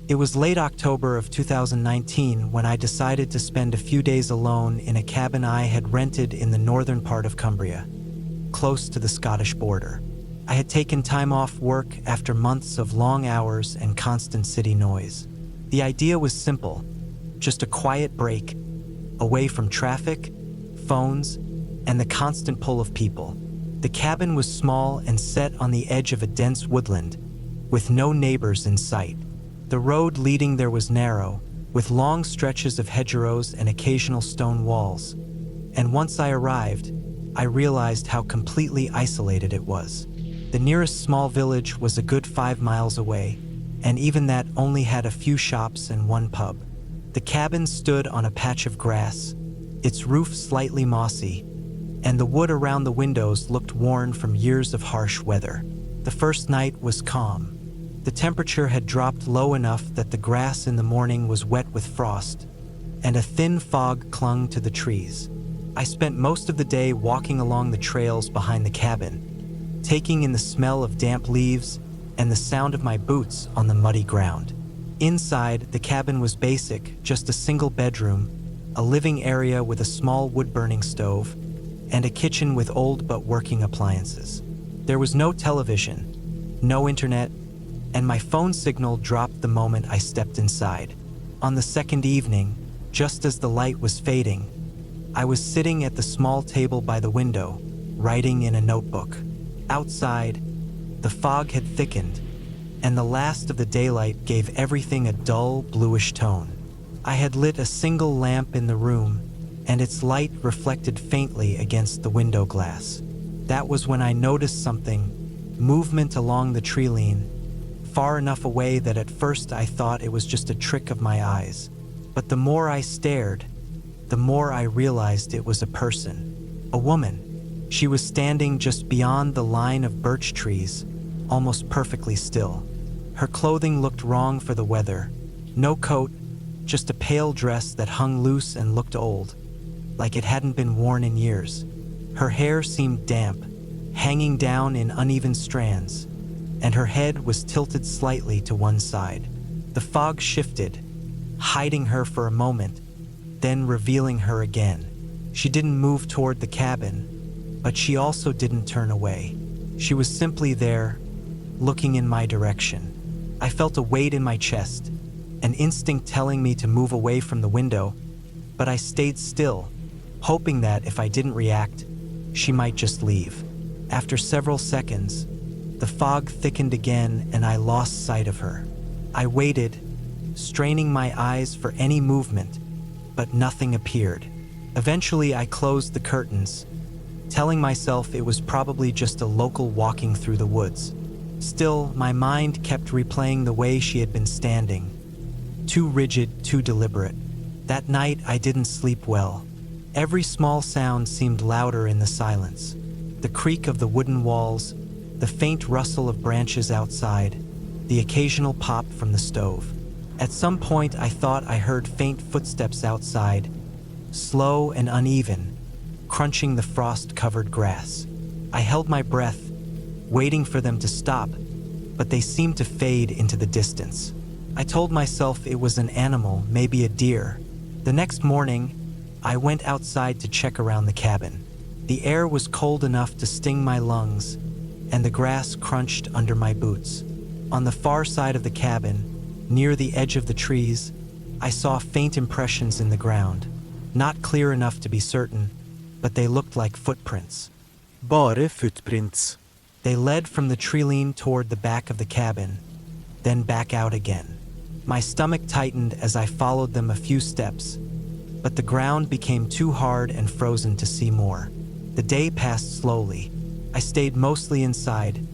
It was late October of 2019 when I decided to spend a few days alone in a cabin I had rented in the northern part of Cumbria, close to the Scottish border. I had taken time off work after months of long hours and constant city noise. The idea was simple, just a quiet break, away from traffic, phones, and the constant pull of people. The cabin was small and set on the edge of a dense woodland, with no neighbors in sight. The road leading there was narrow, with long stretches of hedgerows and occasional stone walls. And once I arrived, I realized how completely isolated it was. The nearest small village was a good 5 miles away, and even that only had a few shops and one pub. The cabin stood on a patch of grass, its roof slightly mossy, and the wood around the windows looked worn from years of harsh weather. The first night was calm. The temperature had dropped low enough that the grass in the morning was wet with frost, and a thin fog clung to the trees. I spent most of the day walking along the trails behind the cabin, taking in the smell of damp leaves and the sound of my boots on the muddy ground. Inside, the cabin was basic, just a single bedroom, a living area with a small wood-burning stove, and a kitchen with old but working appliances. There was no television, no internet, and my phone signal dropped the moment I stepped inside. On the second evening, just as the light was fading, I was sitting at the small table by the window, writing in a notebook. Outside, the fog had thickened, and the last of the daylight gave everything a dull, bluish tone. I had lit a single lamp in the room, and its light reflected faintly against the window glass. That was when I noticed something, movement along the tree line, far enough away that at first I thought it was just a trick of my eyes. But the more I stared, the more I realized it was a person, a woman. She was standing just beyond the line of birch trees, almost perfectly still. Her clothing looked wrong for the weather. No coat, just a pale dress that hung loose and looked old, like it hadn't been worn in years. Her hair seemed damp, hanging down in uneven strands, and her head was tilted slightly to one side. The fog shifted, hiding her for a moment, then revealing her again. She didn't move toward the cabin, but she also didn't turn away. She was simply there, looking in my direction. I felt a weight in my chest, an instinct telling me to move away from the window, but I stayed still, hoping that if I didn't react, she might just leave. After several seconds, the fog thickened again and I lost sight of her. I waited, straining my eyes for any movement, but nothing appeared. Eventually, I closed the curtains, telling myself it was probably just a local walking through the woods. Still, my mind kept replaying the way she had been standing. Too rigid, too deliberate. That night, I didn't sleep well. Every small sound seemed louder in the silence. The creak of the wooden walls, the faint rustle of branches outside, the occasional pop from the stove. At some point, I thought I heard faint footsteps outside, slow and uneven, crunching the frost-covered grass. I held my breath, waiting for them to stop, but they seemed to fade into the distance. I told myself it was an animal, maybe a deer. The next morning, I went outside to check around the cabin. The air was cold enough to sting my lungs, and the grass crunched under my boots. On the far side of the cabin, near the edge of the trees, I saw faint impressions in the ground. Not clear enough to be certain, but they looked like footprints. Bare footprints. They led from the tree line toward the back of the cabin, then back out again. My stomach tightened as I followed them a few steps, but the ground became too hard and frozen to see more. The day passed slowly. I stayed mostly inside,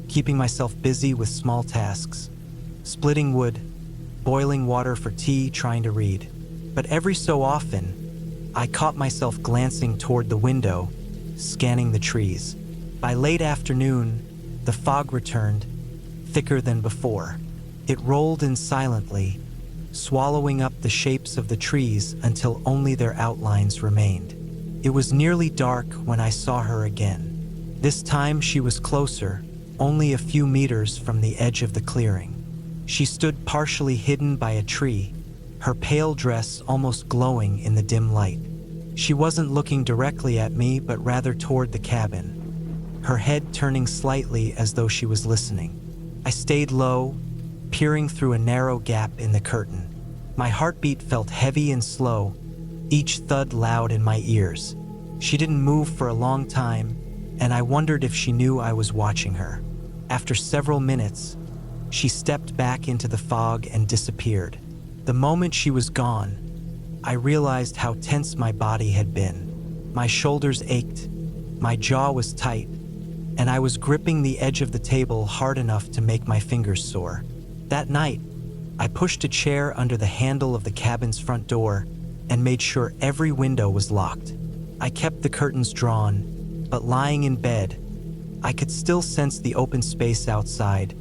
keeping myself busy with small tasks, splitting wood, boiling water for tea, trying to read. But every so often, I caught myself glancing toward the window, scanning the trees. By late afternoon, the fog returned, thicker than before. It rolled in silently, swallowing up the shapes of the trees until only their outlines remained. It was nearly dark when I saw her again. This time she was closer, only a few meters from the edge of the clearing. She stood partially hidden by a tree, her pale dress almost glowing in the dim light. She wasn't looking directly at me, but rather toward the cabin, her head turning slightly as though she was listening. I stayed low, peering through a narrow gap in the curtain. My heartbeat felt heavy and slow, each thud loud in my ears. She didn't move for a long time, and I wondered if she knew I was watching her. After several minutes, she stepped back into the fog and disappeared. The moment she was gone, I realized how tense my body had been. My shoulders ached, my jaw was tight, and I was gripping the edge of the table hard enough to make my fingers sore. That night, I pushed a chair under the handle of the cabin's front door and made sure every window was locked. I kept the curtains drawn, but lying in bed, I could still sense the open space outside,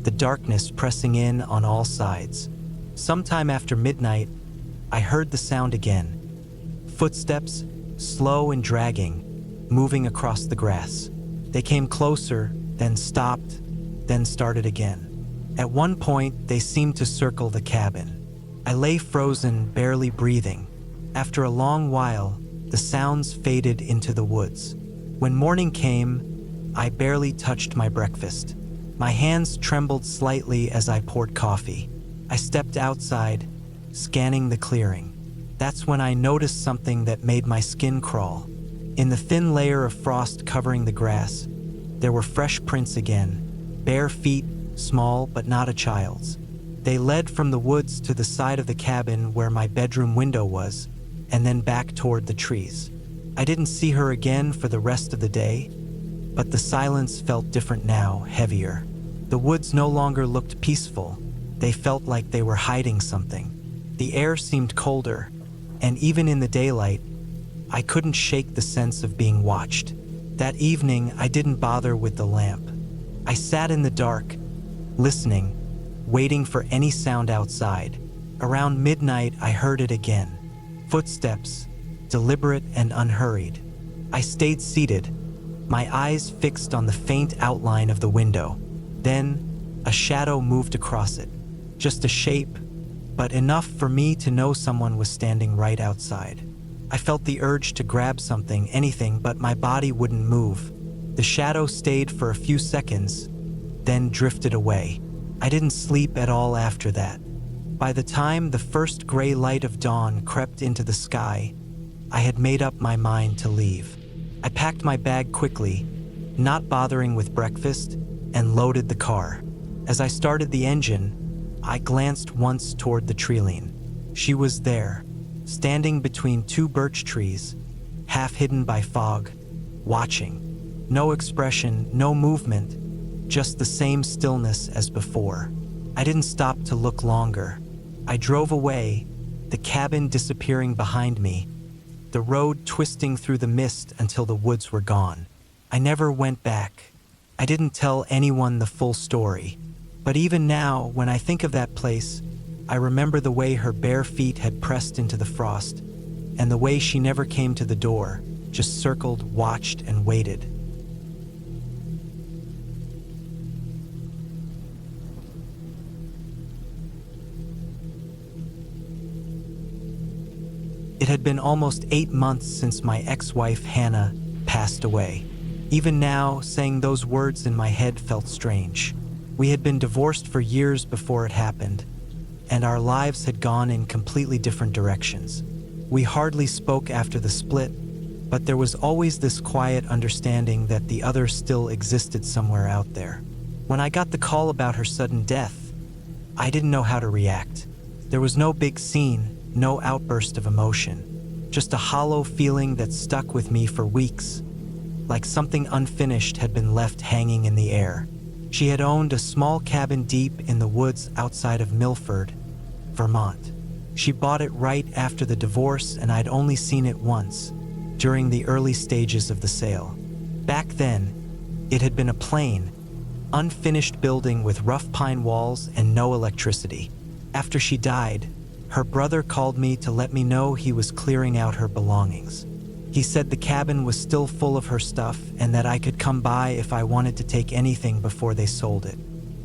the darkness pressing in on all sides. Sometime after midnight, I heard the sound again. Footsteps, slow and dragging, moving across the grass. They came closer, then stopped, then started again. At one point, they seemed to circle the cabin. I lay frozen, barely breathing. After a long while, the sounds faded into the woods. When morning came, I barely touched my breakfast. My hands trembled slightly as I poured coffee. I stepped outside, scanning the clearing. That's when I noticed something that made my skin crawl. In the thin layer of frost covering the grass, there were fresh prints again, bare feet, small but not a child's. They led from the woods to the side of the cabin where my bedroom window was, and then back toward the trees. I didn't see her again for the rest of the day, but the silence felt different now, heavier. The woods no longer looked peaceful. They felt like they were hiding something. The air seemed colder, and even in the daylight, I couldn't shake the sense of being watched. That evening, I didn't bother with the lamp. I sat in the dark, listening, waiting for any sound outside. Around midnight, I heard it again. Footsteps, deliberate and unhurried. I stayed seated, my eyes fixed on the faint outline of the window. Then, a shadow moved across it. Just a shape, but enough for me to know someone was standing right outside. I felt the urge to grab something, anything, but my body wouldn't move. The shadow stayed for a few seconds, then drifted away. I didn't sleep at all after that. By the time the first gray light of dawn crept into the sky, I had made up my mind to leave. I packed my bag quickly, not bothering with breakfast, and loaded the car. As I started the engine, I glanced once toward the treeline. She was there, standing between two birch trees, half hidden by fog, watching. No expression, no movement, just the same stillness as before. I didn't stop to look longer. I drove away, the cabin disappearing behind me, the road twisting through the mist until the woods were gone. I never went back. I didn't tell anyone the full story. But even now, when I think of that place, I remember the way her bare feet had pressed into the frost, and the way she never came to the door, just circled, watched, and waited. It had been almost 8 months since my ex-wife, Hannah, passed away. Even now, saying those words in my head felt strange. We had been divorced for years before it happened, and our lives had gone in completely different directions. We hardly spoke after the split, but there was always this quiet understanding that the other still existed somewhere out there. When I got the call about her sudden death, I didn't know how to react. There was no big scene, no outburst of emotion, just a hollow feeling that stuck with me for weeks, like something unfinished had been left hanging in the air. She had owned a small cabin deep in the woods outside of Milford, Vermont. She bought it right after the divorce, and I'd only seen it once, during the early stages of the sale. Back then, it had been a plain, unfinished building with rough pine walls and no electricity. After she died, her brother called me to let me know he was clearing out her belongings. He said the cabin was still full of her stuff and that I could come by if I wanted to take anything before they sold it.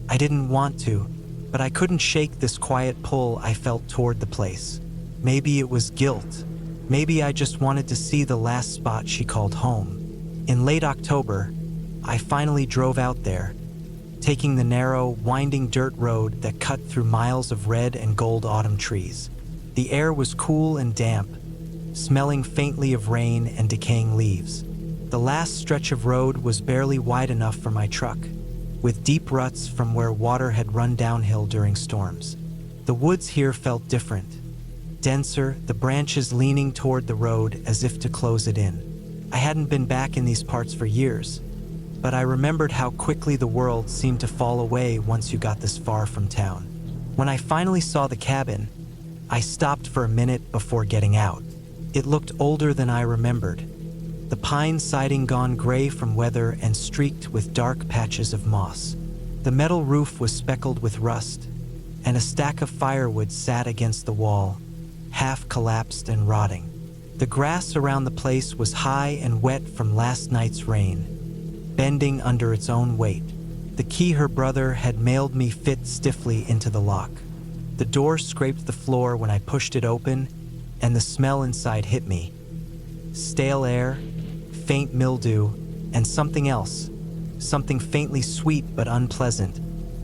I didn't want to, but I couldn't shake this quiet pull I felt toward the place. Maybe it was guilt. Maybe I just wanted to see the last spot she called home. In late October, I finally drove out there, taking the narrow, winding dirt road that cut through miles of red and gold autumn trees. The air was cool and damp, smelling faintly of rain and decaying leaves. The last stretch of road was barely wide enough for my truck, with deep ruts from where water had run downhill during storms. The woods here felt different, denser, the branches leaning toward the road as if to close it in. I hadn't been back in these parts for years, but I remembered how quickly the world seemed to fall away once you got this far from town. When I finally saw the cabin, I stopped for a minute before getting out. It looked older than I remembered, the pine siding gone gray from weather and streaked with dark patches of moss. The metal roof was speckled with rust, and a stack of firewood sat against the wall, half collapsed and rotting. The grass around the place was high and wet from last night's rain, bending under its own weight. The key her brother had mailed me fit stiffly into the lock. The door scraped the floor when I pushed it open, and the smell inside hit me. Stale air, faint mildew, and something else. Something faintly sweet but unpleasant,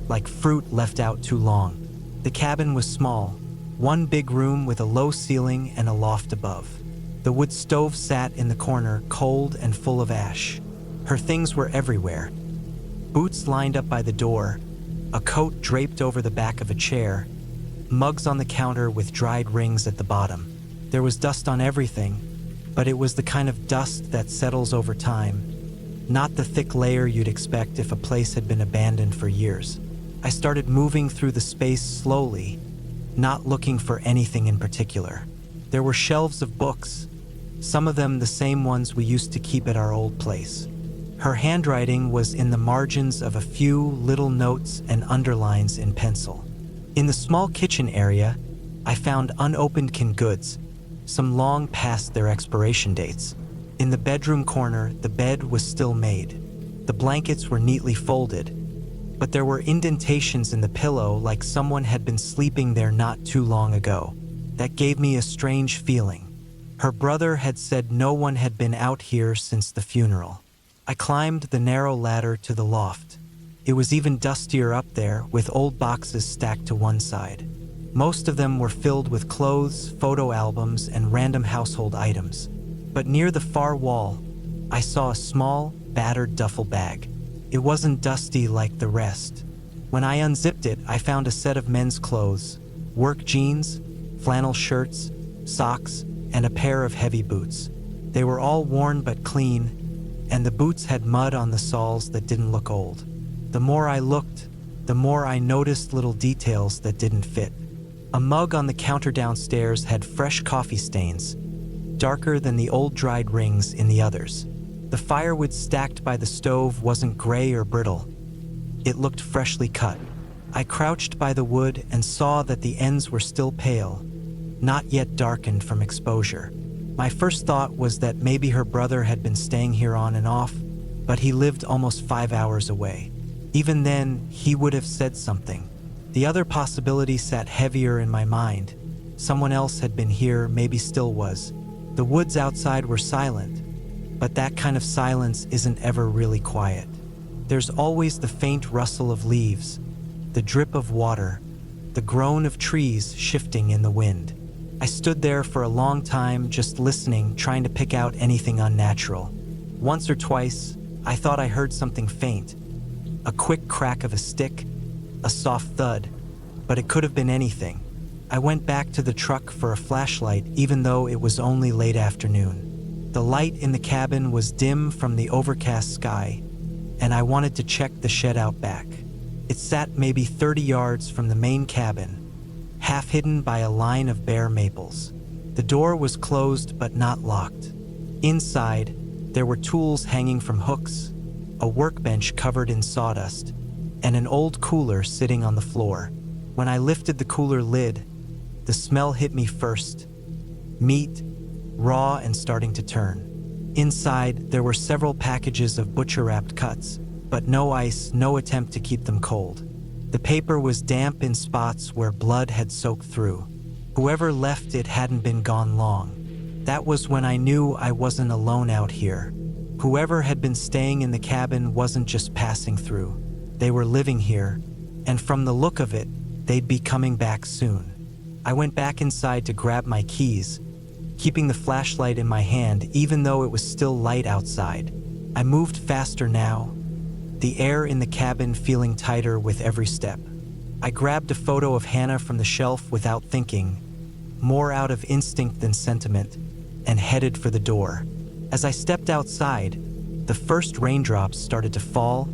like fruit left out too long. The cabin was small, one big room with a low ceiling and a loft above. The wood stove sat in the corner, cold and full of ash. Her things were everywhere. Boots lined up by the door, a coat draped over the back of a chair, mugs on the counter with dried rings at the bottom. There was dust on everything, but it was the kind of dust that settles over time, not the thick layer you'd expect if a place had been abandoned for years. I started moving through the space slowly, not looking for anything in particular. There were shelves of books, some of them the same ones we used to keep at our old place. Her handwriting was in the margins of a few little notes and underlines in pencil. In the small kitchen area, I found unopened canned goods, some long past their expiration dates. In the bedroom corner, the bed was still made. The blankets were neatly folded, but there were indentations in the pillow like someone had been sleeping there not too long ago. That gave me a strange feeling. Her brother had said no one had been out here since the funeral. I climbed the narrow ladder to the loft. It was even dustier up there, with old boxes stacked to one side. Most of them were filled with clothes, photo albums, and random household items. But near the far wall, I saw a small, battered duffel bag. It wasn't dusty like the rest. When I unzipped it, I found a set of men's clothes, work jeans, flannel shirts, socks, and a pair of heavy boots. They were all worn but clean, and the boots had mud on the soles that didn't look old. The more I looked, the more I noticed little details that didn't fit. A mug on the counter downstairs had fresh coffee stains, darker than the old dried rings in the others. The firewood stacked by the stove wasn't gray or brittle. It looked freshly cut. I crouched by the wood and saw that the ends were still pale, not yet darkened from exposure. My first thought was that maybe her brother had been staying here on and off, but he lived almost 5 hours away. Even then, he would have said something. The other possibility sat heavier in my mind. Someone else had been here, maybe still was. The woods outside were silent, but that kind of silence isn't ever really quiet. There's always the faint rustle of leaves, the drip of water, the groan of trees shifting in the wind. I stood there for a long time, just listening, trying to pick out anything unnatural. Once or twice, I thought I heard something faint, a quick crack of a stick, a soft thud, but it could have been anything. I went back to the truck for a flashlight, even though it was only late afternoon. The light in the cabin was dim from the overcast sky, and I wanted to check the shed out back. It sat maybe 30 yards from the main cabin, half hidden by a line of bare maples. The door was closed but not locked. Inside, there were tools hanging from hooks, a workbench covered in sawdust, and an old cooler sitting on the floor. When I lifted the cooler lid, the smell hit me first. Meat, raw and starting to turn. Inside, there were several packages of butcher-wrapped cuts, but no ice, no attempt to keep them cold. The paper was damp in spots where blood had soaked through. Whoever left it hadn't been gone long. That was when I knew I wasn't alone out here. Whoever had been staying in the cabin wasn't just passing through. They were living here, and from the look of it, they'd be coming back soon. I went back inside to grab my keys, keeping the flashlight in my hand even though it was still light outside. I moved faster now, the air in the cabin feeling tighter with every step. I grabbed a photo of Hannah from the shelf without thinking, more out of instinct than sentiment, and headed for the door. As I stepped outside, the first raindrops started to fall,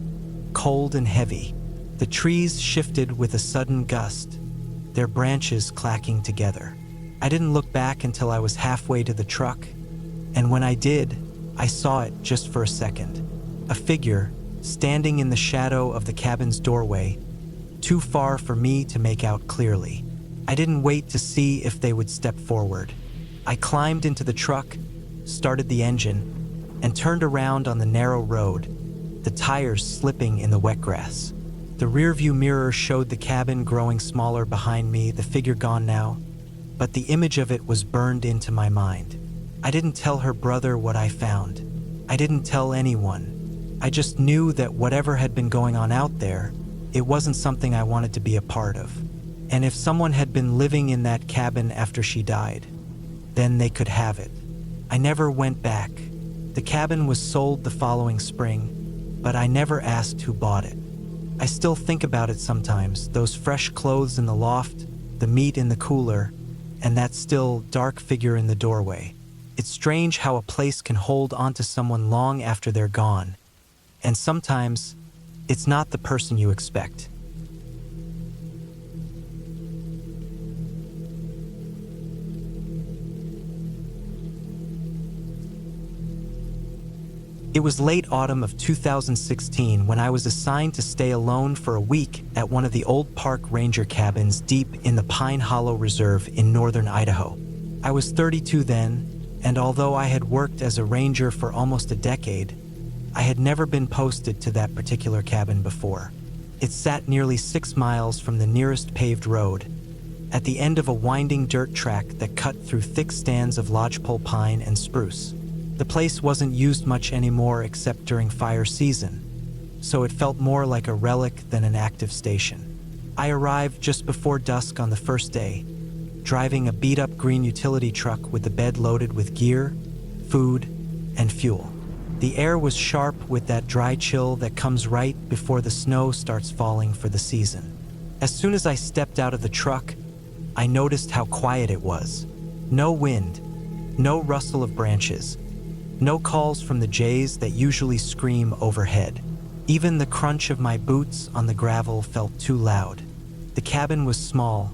cold and heavy. The trees shifted with a sudden gust, their branches clacking together. I didn't look back until I was halfway to the truck, and when I did, I saw it just for a second. A figure, standing in the shadow of the cabin's doorway, too far for me to make out clearly. I didn't wait to see if they would step forward. I climbed into the truck, started the engine, and turned around on the narrow road, the tires slipping in the wet grass. The rearview mirror showed the cabin growing smaller behind me, the figure gone now, but the image of it was burned into my mind. I didn't tell her brother what I found. I didn't tell anyone. I just knew that whatever had been going on out there, it wasn't something I wanted to be a part of. And if someone had been living in that cabin after she died, then they could have it. I never went back. The cabin was sold the following spring, but I never asked who bought it. I still think about it sometimes, those fresh clothes in the loft, the meat in the cooler, and that still dark figure in the doorway. It's strange how a place can hold onto someone long after they're gone. And sometimes, it's not the person you expect. It was late autumn of 2016 when I was assigned to stay alone for a week at one of the old park ranger cabins deep in the Pine Hollow Reserve in northern Idaho. I was 32 then, and although I had worked as a ranger for almost a decade, I had never been posted to that particular cabin before. It sat nearly 6 miles from the nearest paved road, at the end of a winding dirt track that cut through thick stands of lodgepole pine and spruce. The place wasn't used much anymore except during fire season, so it felt more like a relic than an active station. I arrived just before dusk on the first day, driving a beat-up green utility truck with the bed loaded with gear, food, and fuel. The air was sharp with that dry chill that comes right before the snow starts falling for the season. As soon as I stepped out of the truck, I noticed how quiet it was. No wind, no rustle of branches, no calls from the jays that usually scream overhead. Even the crunch of my boots on the gravel felt too loud. The cabin was small,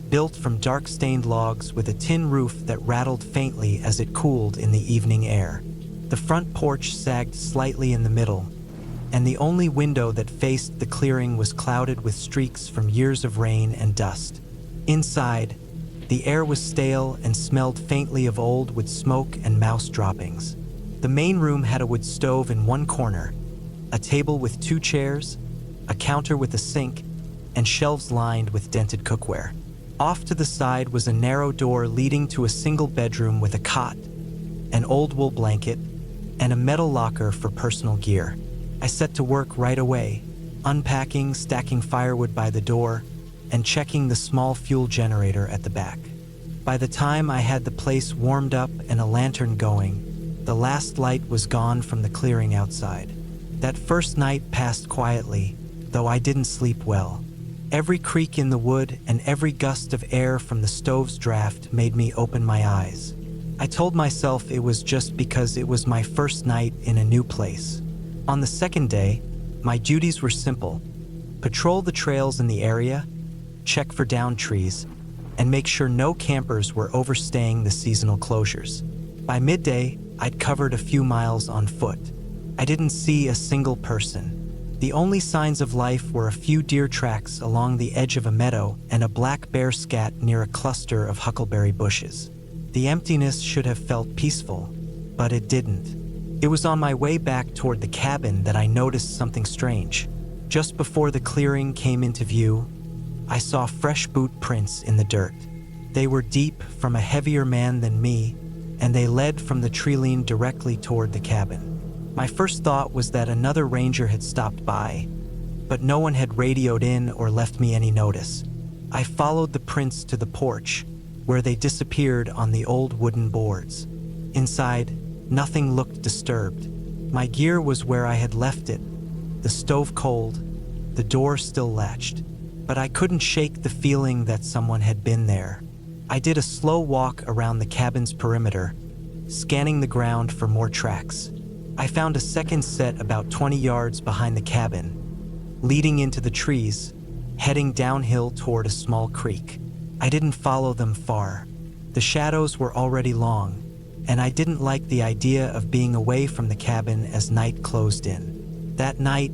built from dark-stained logs with a tin roof that rattled faintly as it cooled in the evening air. The front porch sagged slightly in the middle, and the only window that faced the clearing was clouded with streaks from years of rain and dust. Inside, the air was stale and smelled faintly of old with smoke and mouse droppings. The main room had a wood stove in one corner, a table with 2 chairs, a counter with a sink, and shelves lined with dented cookware. Off to the side was a narrow door leading to a single bedroom with a cot, an old wool blanket, and a metal locker for personal gear. I set to work right away, unpacking, stacking firewood by the door, and checking the small fuel generator at the back. By the time I had the place warmed up and a lantern going, the last light was gone from the clearing outside. That first night passed quietly, though I didn't sleep well. Every creak in the wood and every gust of air from the stove's draft made me open my eyes. I told myself it was just because it was my first night in a new place. On the second day, my duties were simple: patrol the trails in the area, check for downed trees, and make sure no campers were overstaying the seasonal closures. By midday, I'd covered a few miles on foot. I didn't see a single person. The only signs of life were a few deer tracks along the edge of a meadow and a black bear scat near a cluster of huckleberry bushes. The emptiness should have felt peaceful, but it didn't. It was on my way back toward the cabin that I noticed something strange. Just before the clearing came into view, I saw fresh boot prints in the dirt. They were deep from a heavier man than me, and they led from the treeline directly toward the cabin. My first thought was that another ranger had stopped by, but no one had radioed in or left me any notice. I followed the prints to the porch, where they disappeared on the old wooden boards. Inside, nothing looked disturbed. My gear was where I had left it, the stove cold, the door still latched, but I couldn't shake the feeling that someone had been there. I did a slow walk around the cabin's perimeter, scanning the ground for more tracks. I found a second set about 20 yards behind the cabin, leading into the trees, heading downhill toward a small creek. I didn't follow them far. The shadows were already long, and I didn't like the idea of being away from the cabin as night closed in. That night,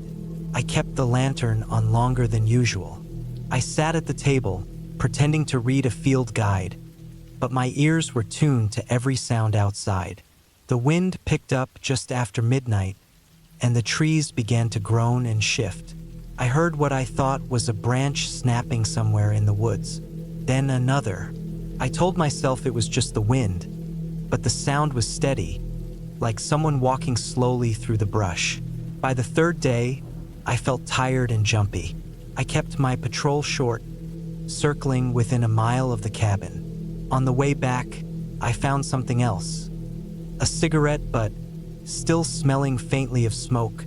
I kept the lantern on longer than usual. I sat at the table, pretending to read a field guide, but my ears were tuned to every sound outside. The wind picked up just after midnight, and the trees began to groan and shift. I heard what I thought was a branch snapping somewhere in the woods, then another. I told myself it was just the wind, but the sound was steady, like someone walking slowly through the brush. By the third day, I felt tired and jumpy. I kept my patrol short, circling within a mile of the cabin. On the way back, I found something else. A cigarette, but still smelling faintly of smoke,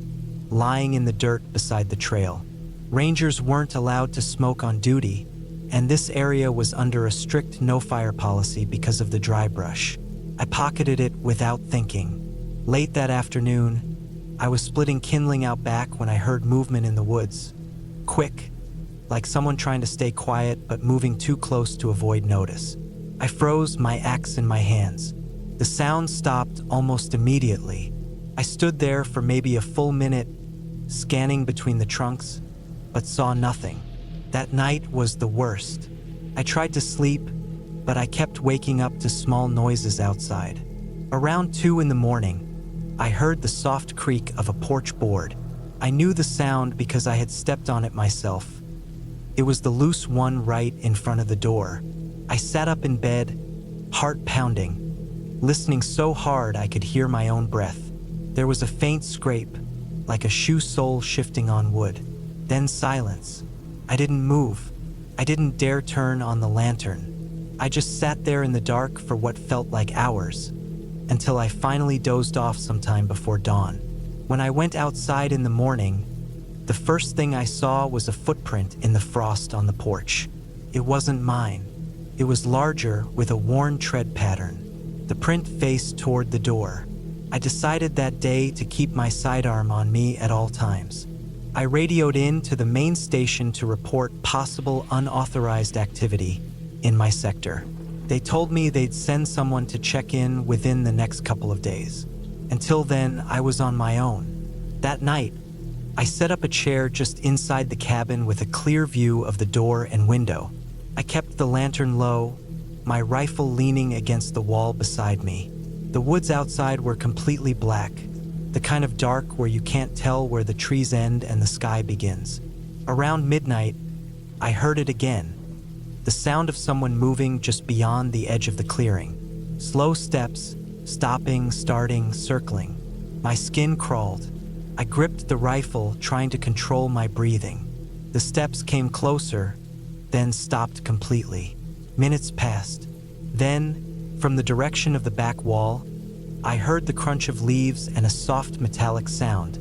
lying in the dirt beside the trail. Rangers weren't allowed to smoke on duty, and this area was under a strict no-fire policy because of the dry brush. I pocketed it without thinking. Late that afternoon, I was splitting kindling out back when I heard movement in the woods. Quick, like someone trying to stay quiet but moving too close to avoid notice. I froze, my axe in my hands. The sound stopped almost immediately. I stood there for maybe a full minute, scanning between the trunks, but saw nothing. That night was the worst. I tried to sleep, but I kept waking up to small noises outside. Around 2 in the morning, I heard the soft creak of a porch board. I knew the sound because I had stepped on it myself. It was the loose one right in front of the door. I sat up in bed, heart pounding, listening so hard I could hear my own breath. There was a faint scrape, like a shoe sole shifting on wood. Then silence. I didn't move. I didn't dare turn on the lantern. I just sat there in the dark for what felt like hours, until I finally dozed off sometime before dawn. When I went outside in the morning, the first thing I saw was a footprint in the frost on the porch. It wasn't mine. It was larger with a worn tread pattern. The print faced toward the door. I decided that day to keep my sidearm on me at all times. I radioed in to the main station to report possible unauthorized activity in my sector. They told me they'd send someone to check in within the next couple of days. Until then, I was on my own. That night, I set up a chair just inside the cabin with a clear view of the door and window. I kept the lantern low, my rifle leaning against the wall beside me. The woods outside were completely black, the kind of dark where you can't tell where the trees end and the sky begins. Around midnight, I heard it again. The sound of someone moving just beyond the edge of the clearing. Slow steps, stopping, starting, circling. My skin crawled. I gripped the rifle, trying to control my breathing. The steps came closer, then stopped completely. Minutes passed. Then, from the direction of the back wall, I heard the crunch of leaves and a soft metallic sound,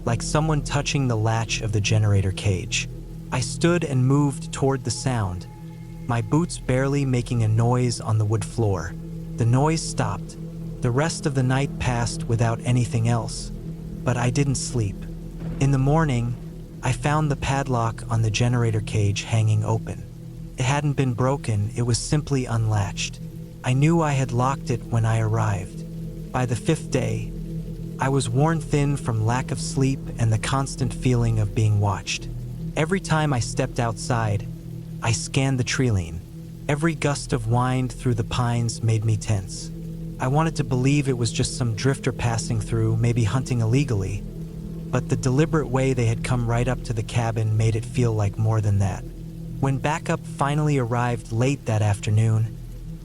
like someone touching the latch of the generator cage. I stood and moved toward the sound, my boots barely making a noise on the wood floor. The noise stopped. The rest of the night passed without anything else, but I didn't sleep. In the morning, I found the padlock on the generator cage hanging open. It hadn't been broken, it was simply unlatched. I knew I had locked it when I arrived. By the 5th day, I was worn thin from lack of sleep and the constant feeling of being watched. Every time I stepped outside, I scanned the treeline. Every gust of wind through the pines made me tense. I wanted to believe it was just some drifter passing through, maybe hunting illegally, but the deliberate way they had come right up to the cabin made it feel like more than that. When backup finally arrived late that afternoon,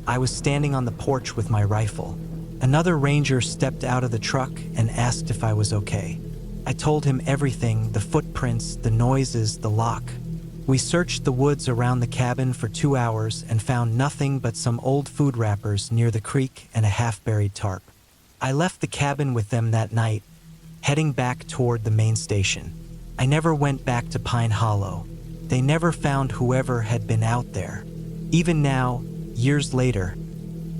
I was standing on the porch with my rifle. Another ranger stepped out of the truck and asked if I was okay. I told him everything, the footprints, the noises, the lock. We searched the woods around the cabin for 2 hours and found nothing but some old food wrappers near the creek and a half-buried tarp. I left the cabin with them that night, heading back toward the main station. I never went back to Pine Hollow. They never found whoever had been out there. Even now, years later,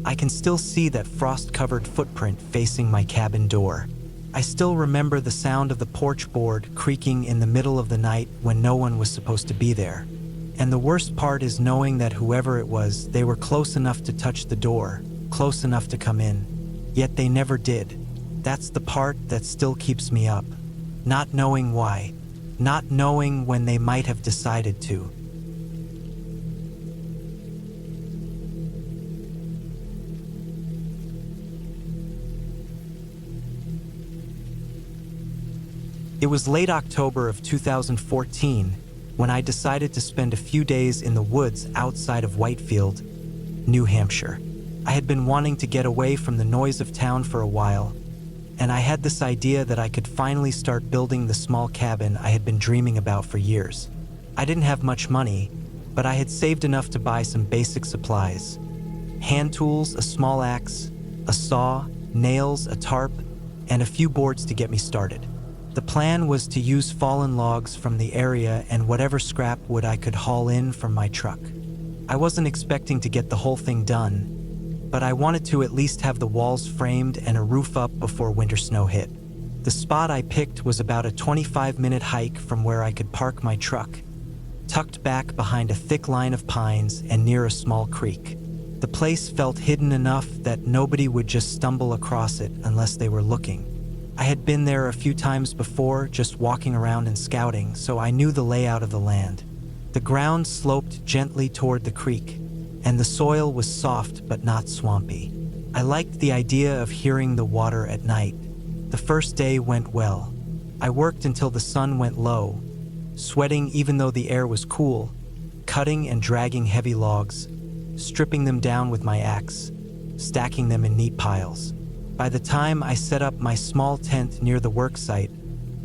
I can still see that frost-covered footprint facing my cabin door. I still remember the sound of the porch board creaking in the middle of the night when no one was supposed to be there. And the worst part is knowing that whoever it was, they were close enough to touch the door, close enough to come in. Yet they never did. That's the part that still keeps me up. Not knowing why. Not knowing when they might have decided to. It was late October of 2014 when I decided to spend a few days in the woods outside of Whitefield, New Hampshire. I had been wanting to get away from the noise of town for a while, and I had this idea that I could finally start building the small cabin I had been dreaming about for years. I didn't have much money, but I had saved enough to buy some basic supplies. Hand tools, a small axe, a saw, nails, a tarp, and a few boards to get me started. The plan was to use fallen logs from the area and whatever scrap wood I could haul in from my truck. I wasn't expecting to get the whole thing done, but I wanted to at least have the walls framed and a roof up before winter snow hit. The spot I picked was about a 25-minute hike from where I could park my truck, tucked back behind a thick line of pines and near a small creek. The place felt hidden enough that nobody would just stumble across it unless they were looking. I had been there a few times before, just walking around and scouting, so I knew the layout of the land. The ground sloped gently toward the creek, and the soil was soft but not swampy. I liked the idea of hearing the water at night. The first day went well. I worked until the sun went low, sweating even though the air was cool, cutting and dragging heavy logs, stripping them down with my axe, stacking them in neat piles. By the time I set up my small tent near the work site,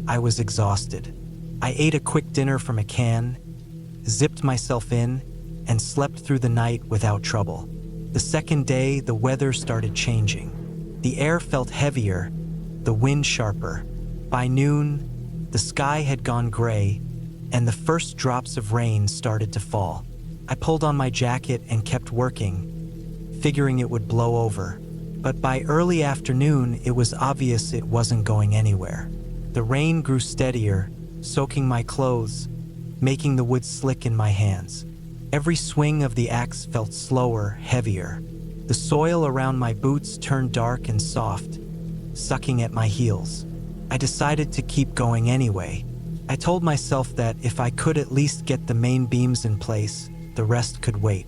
I was exhausted. I ate a quick dinner from a can, zipped myself in, and slept through the night without trouble. The second day, the weather started changing. The air felt heavier, the wind sharper. By noon, the sky had gone gray, and the first drops of rain started to fall. I pulled on my jacket and kept working, figuring it would blow over. But by early afternoon, it was obvious it wasn't going anywhere. The rain grew steadier, soaking my clothes, making the wood slick in my hands. Every swing of the axe felt slower, heavier. The soil around my boots turned dark and soft, sucking at my heels. I decided to keep going anyway. I told myself that if I could at least get the main beams in place, the rest could wait.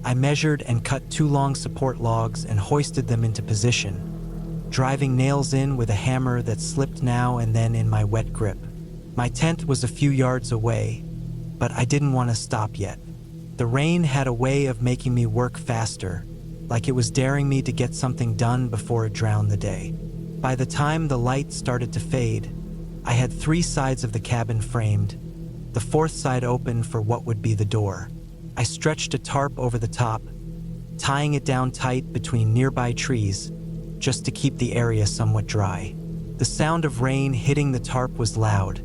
I measured and cut 2 long support logs and hoisted them into position, driving nails in with a hammer that slipped now and then in my wet grip. My tent was a few yards away, but I didn't want to stop yet. The rain had a way of making me work faster, like it was daring me to get something done before it drowned the day. By the time the light started to fade, I had 3 sides of the cabin framed, the 4th side open for what would be the door. I stretched a tarp over the top, tying it down tight between nearby trees, just to keep the area somewhat dry. The sound of rain hitting the tarp was loud,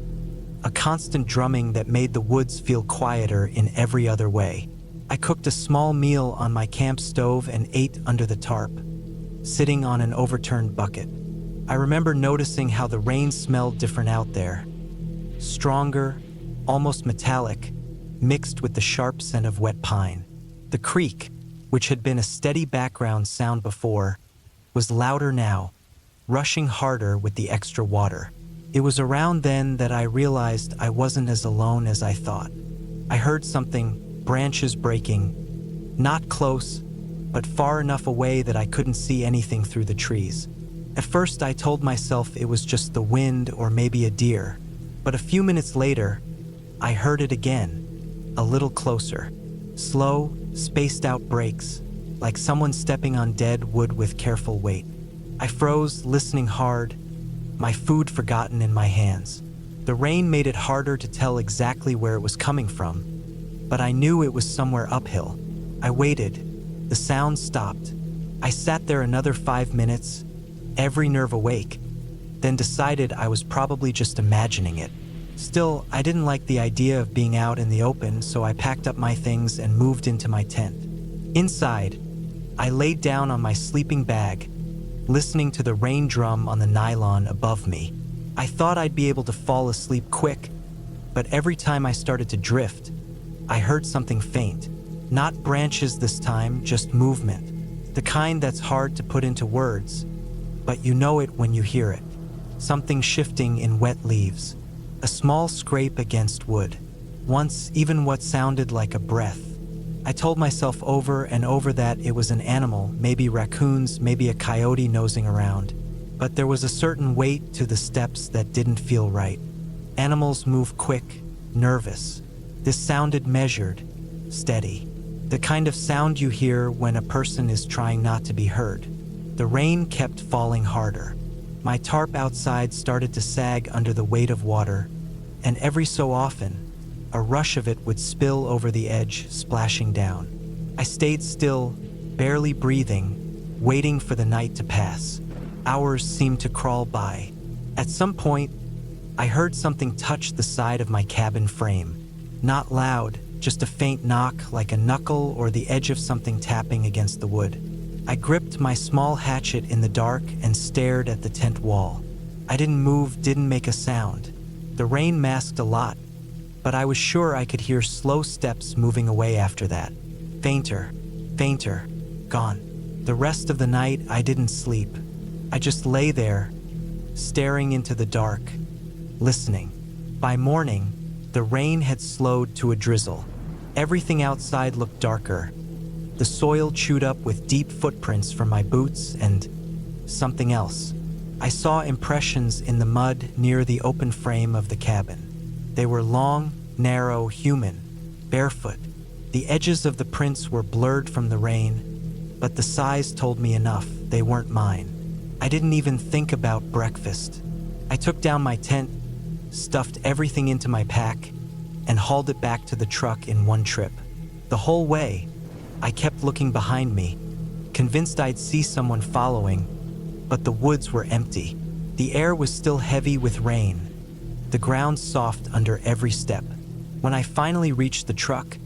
a constant drumming that made the woods feel quieter in every other way. I cooked a small meal on my camp stove and ate under the tarp, sitting on an overturned bucket. I remember noticing how the rain smelled different out there. Stronger, almost metallic, mixed with the sharp scent of wet pine. The creek, which had been a steady background sound before, was louder now, rushing harder with the extra water. It was around then that I realized I wasn't as alone as I thought. I heard something, branches breaking, not close, but far enough away that I couldn't see anything through the trees. At first, I told myself it was just the wind or maybe a deer, but a few minutes later, I heard it again, a little closer. Slow, spaced out breaks, like someone stepping on dead wood with careful weight. I froze, listening hard, my food forgotten in my hands. The rain made it harder to tell exactly where it was coming from, but I knew it was somewhere uphill. I waited. The sound stopped. I sat there another 5 minutes, every nerve awake, then decided I was probably just imagining it. Still, I didn't like the idea of being out in the open, so I packed up my things and moved into my tent. Inside, I laid down on my sleeping bag, listening to the rain drum on the nylon above me. I thought I'd be able to fall asleep quick, but every time I started to drift, I heard something faint. Not branches this time, just movement. The kind that's hard to put into words, but you know it when you hear it. Something shifting in wet leaves. A small scrape against wood. Once, even what sounded like a breath. I told myself over and over that it was an animal, maybe raccoons, maybe a coyote nosing around. But there was a certain weight to the steps that didn't feel right. Animals move quick, nervous. This sounded measured, steady. The kind of sound you hear when a person is trying not to be heard. The rain kept falling harder. My tarp outside started to sag under the weight of water, and every so often, a rush of it would spill over the edge, splashing down. I stayed still, barely breathing, waiting for the night to pass. Hours seemed to crawl by. At some point, I heard something touch the side of my cabin frame. Not loud, just a faint knock like a knuckle or the edge of something tapping against the wood. I gripped my small hatchet in the dark and stared at the tent wall. I didn't move, didn't make a sound. The rain masked a lot, but I was sure I could hear slow steps moving away after that. Fainter, fainter, gone. The rest of the night, I didn't sleep. I just lay there, staring into the dark, listening. By morning, the rain had slowed to a drizzle. Everything outside looked darker. The soil chewed up with deep footprints from my boots and something else. I saw impressions in the mud near the open frame of the cabin. They were long, narrow, human, barefoot. The edges of the prints were blurred from the rain, but the size told me enough. They weren't mine. I didn't even think about breakfast. I took down my tent, stuffed everything into my pack, and hauled it back to the truck in one trip. The whole way, I kept looking behind me, convinced I'd see someone following, but the woods were empty. The air was still heavy with rain, the ground soft under every step. When I finally reached the truck,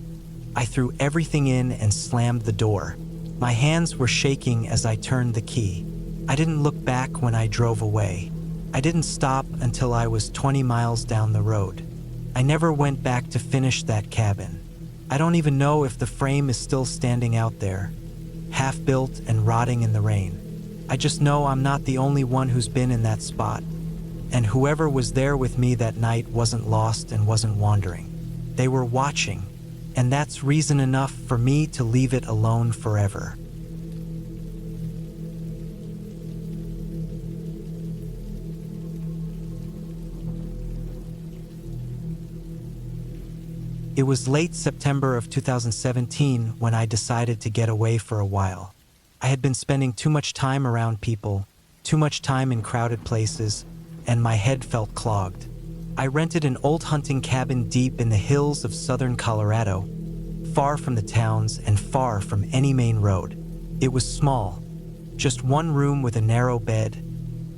I threw everything in and slammed the door. My hands were shaking as I turned the key. I didn't look back when I drove away. I didn't stop until I was 20 miles down the road. I never went back to finish that cabin. I don't even know if the frame is still standing out there, half-built and rotting in the rain. I just know I'm not the only one who's been in that spot, and whoever was there with me that night wasn't lost and wasn't wandering. They were watching, and that's reason enough for me to leave it alone forever. It was late September of 2017 when I decided to get away for a while. I had been spending too much time around people, too much time in crowded places, and my head felt clogged. I rented an old hunting cabin deep in the hills of southern Colorado, far from the towns and far from any main road. It was small, just one room with a narrow bed,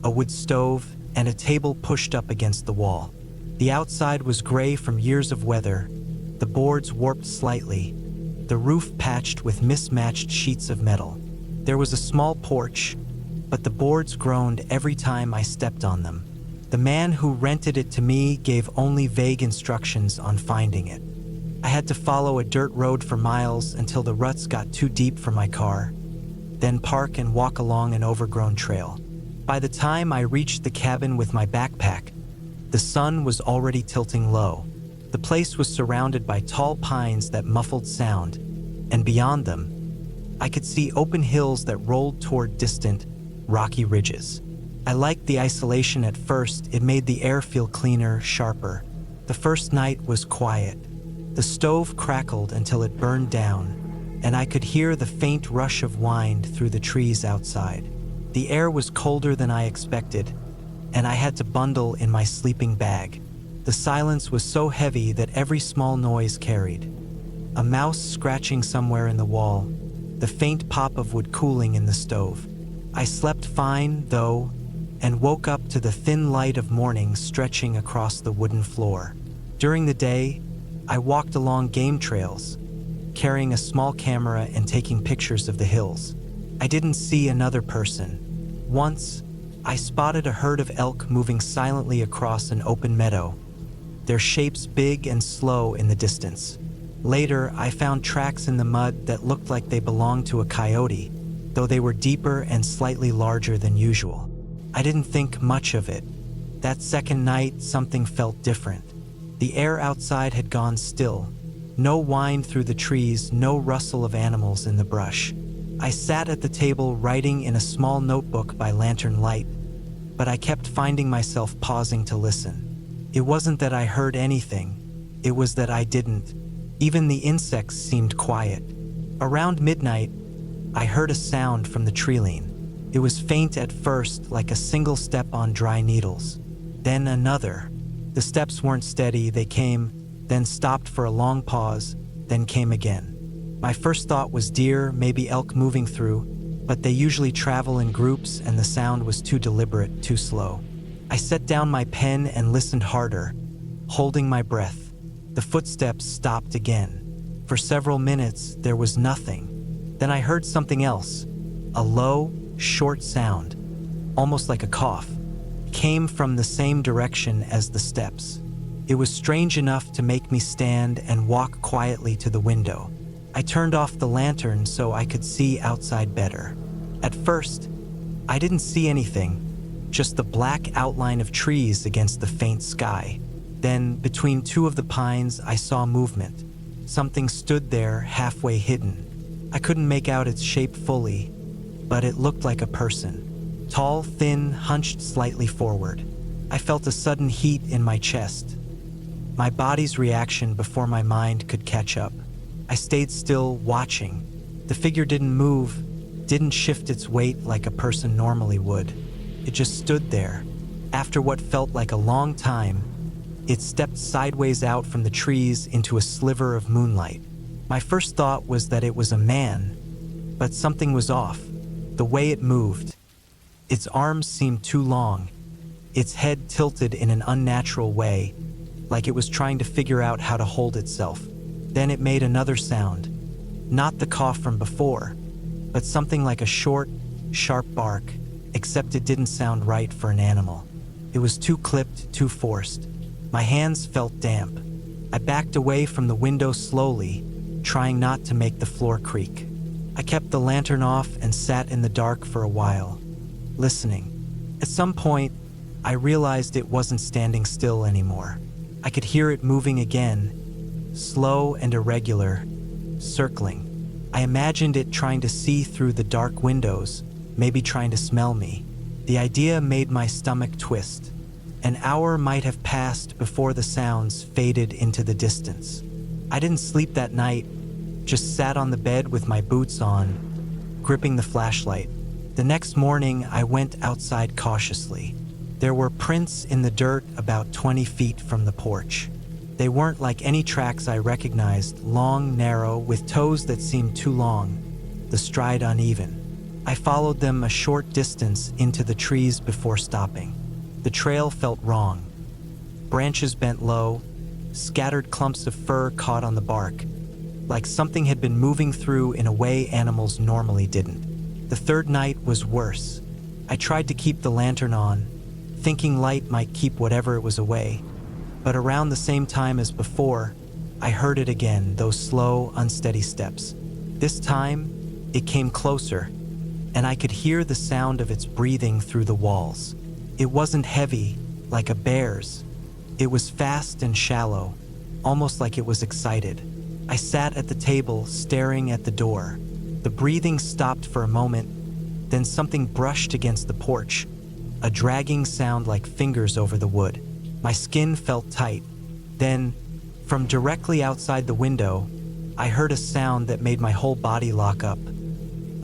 a wood stove, and a table pushed up against the wall. The outside was gray from years of weather, the boards warped slightly, the roof patched with mismatched sheets of metal. There was a small porch, but the boards groaned every time I stepped on them. The man who rented it to me gave only vague instructions on finding it. I had to follow a dirt road for miles until the ruts got too deep for my car, then park and walk along an overgrown trail. By the time I reached the cabin with my backpack, the sun was already tilting low. The place was surrounded by tall pines that muffled sound, and beyond them, I could see open hills that rolled toward distant, rocky ridges. I liked the isolation at first. It made the air feel cleaner, sharper. The first night was quiet. The stove crackled until it burned down, and I could hear the faint rush of wind through the trees outside. The air was colder than I expected, and I had to bundle in my sleeping bag. The silence was so heavy that every small noise carried. A mouse scratching somewhere in the wall, the faint pop of wood cooling in the stove. I slept fine, though, and woke up to the thin light of morning stretching across the wooden floor. During the day, I walked along game trails, carrying a small camera and taking pictures of the hills. I didn't see another person. Once, I spotted a herd of elk moving silently across an open meadow, their shapes big and slow in the distance. Later, I found tracks in the mud that looked like they belonged to a coyote, though they were deeper and slightly larger than usual. I didn't think much of it. That second night, something felt different. The air outside had gone still. No whine through the trees, no rustle of animals in the brush. I sat at the table writing in a small notebook by lantern light, but I kept finding myself pausing to listen. It wasn't that I heard anything, it was that I didn't. Even the insects seemed quiet. Around midnight, I heard a sound from the treeline. It was faint at first, like a single step on dry needles. Then another. The steps weren't steady, they came, then stopped for a long pause, then came again. My first thought was deer, maybe elk moving through, but they usually travel in groups and the sound was too deliberate, too slow. I set down my pen and listened harder, holding my breath. The footsteps stopped again. For several minutes, there was nothing. Then I heard something else. A low, short sound, almost like a cough, came from the same direction as the steps. It was strange enough to make me stand and walk quietly to the window. I turned off the lantern so I could see outside better. At first, I didn't see anything, just the black outline of trees against the faint sky. Then, between two of the pines, I saw movement. Something stood there, halfway hidden. I couldn't make out its shape fully, but it looked like a person. Tall, thin, hunched slightly forward. I felt a sudden heat in my chest. My body's reaction before my mind could catch up. I stayed still, watching. The figure didn't move, didn't shift its weight like a person normally would. It just stood there. After what felt like a long time, it stepped sideways out from the trees into a sliver of moonlight. My first thought was that it was a man, but something was off. The way it moved. Its arms seemed too long, its head tilted in an unnatural way, like it was trying to figure out how to hold itself. Then it made another sound. Not the cough from before, but something like a short, sharp bark, except it didn't sound right for an animal. It was too clipped, too forced. My hands felt damp. I backed away from the window slowly, trying not to make the floor creak. I kept the lantern off and sat in the dark for a while, listening. At some point, I realized it wasn't standing still anymore. I could hear it moving again, slow and irregular, circling. I imagined it trying to see through the dark windows, maybe trying to smell me. The idea made my stomach twist. An hour might have passed before the sounds faded into the distance. I didn't sleep that night, just sat on the bed with my boots on, gripping the flashlight. The next morning, I went outside cautiously. There were prints in the dirt about 20 feet from the porch. They weren't like any tracks I recognized, long, narrow, with toes that seemed too long, the stride uneven. I followed them a short distance into the trees before stopping. The trail felt wrong. Branches bent low, scattered clumps of fur caught on the bark, like something had been moving through in a way animals normally didn't. The third night was worse. I tried to keep the lantern on, thinking light might keep whatever it was away. But around the same time as before, I heard it again, those slow, unsteady steps. This time, it came closer, and I could hear the sound of its breathing through the walls. It wasn't heavy, like a bear's. It was fast and shallow, almost like it was excited. I sat at the table, staring at the door. The breathing stopped for a moment, then something brushed against the porch. a dragging sound like fingers over the wood. My skin felt tight. Then, from directly outside the window, I heard a sound that made my whole body lock up.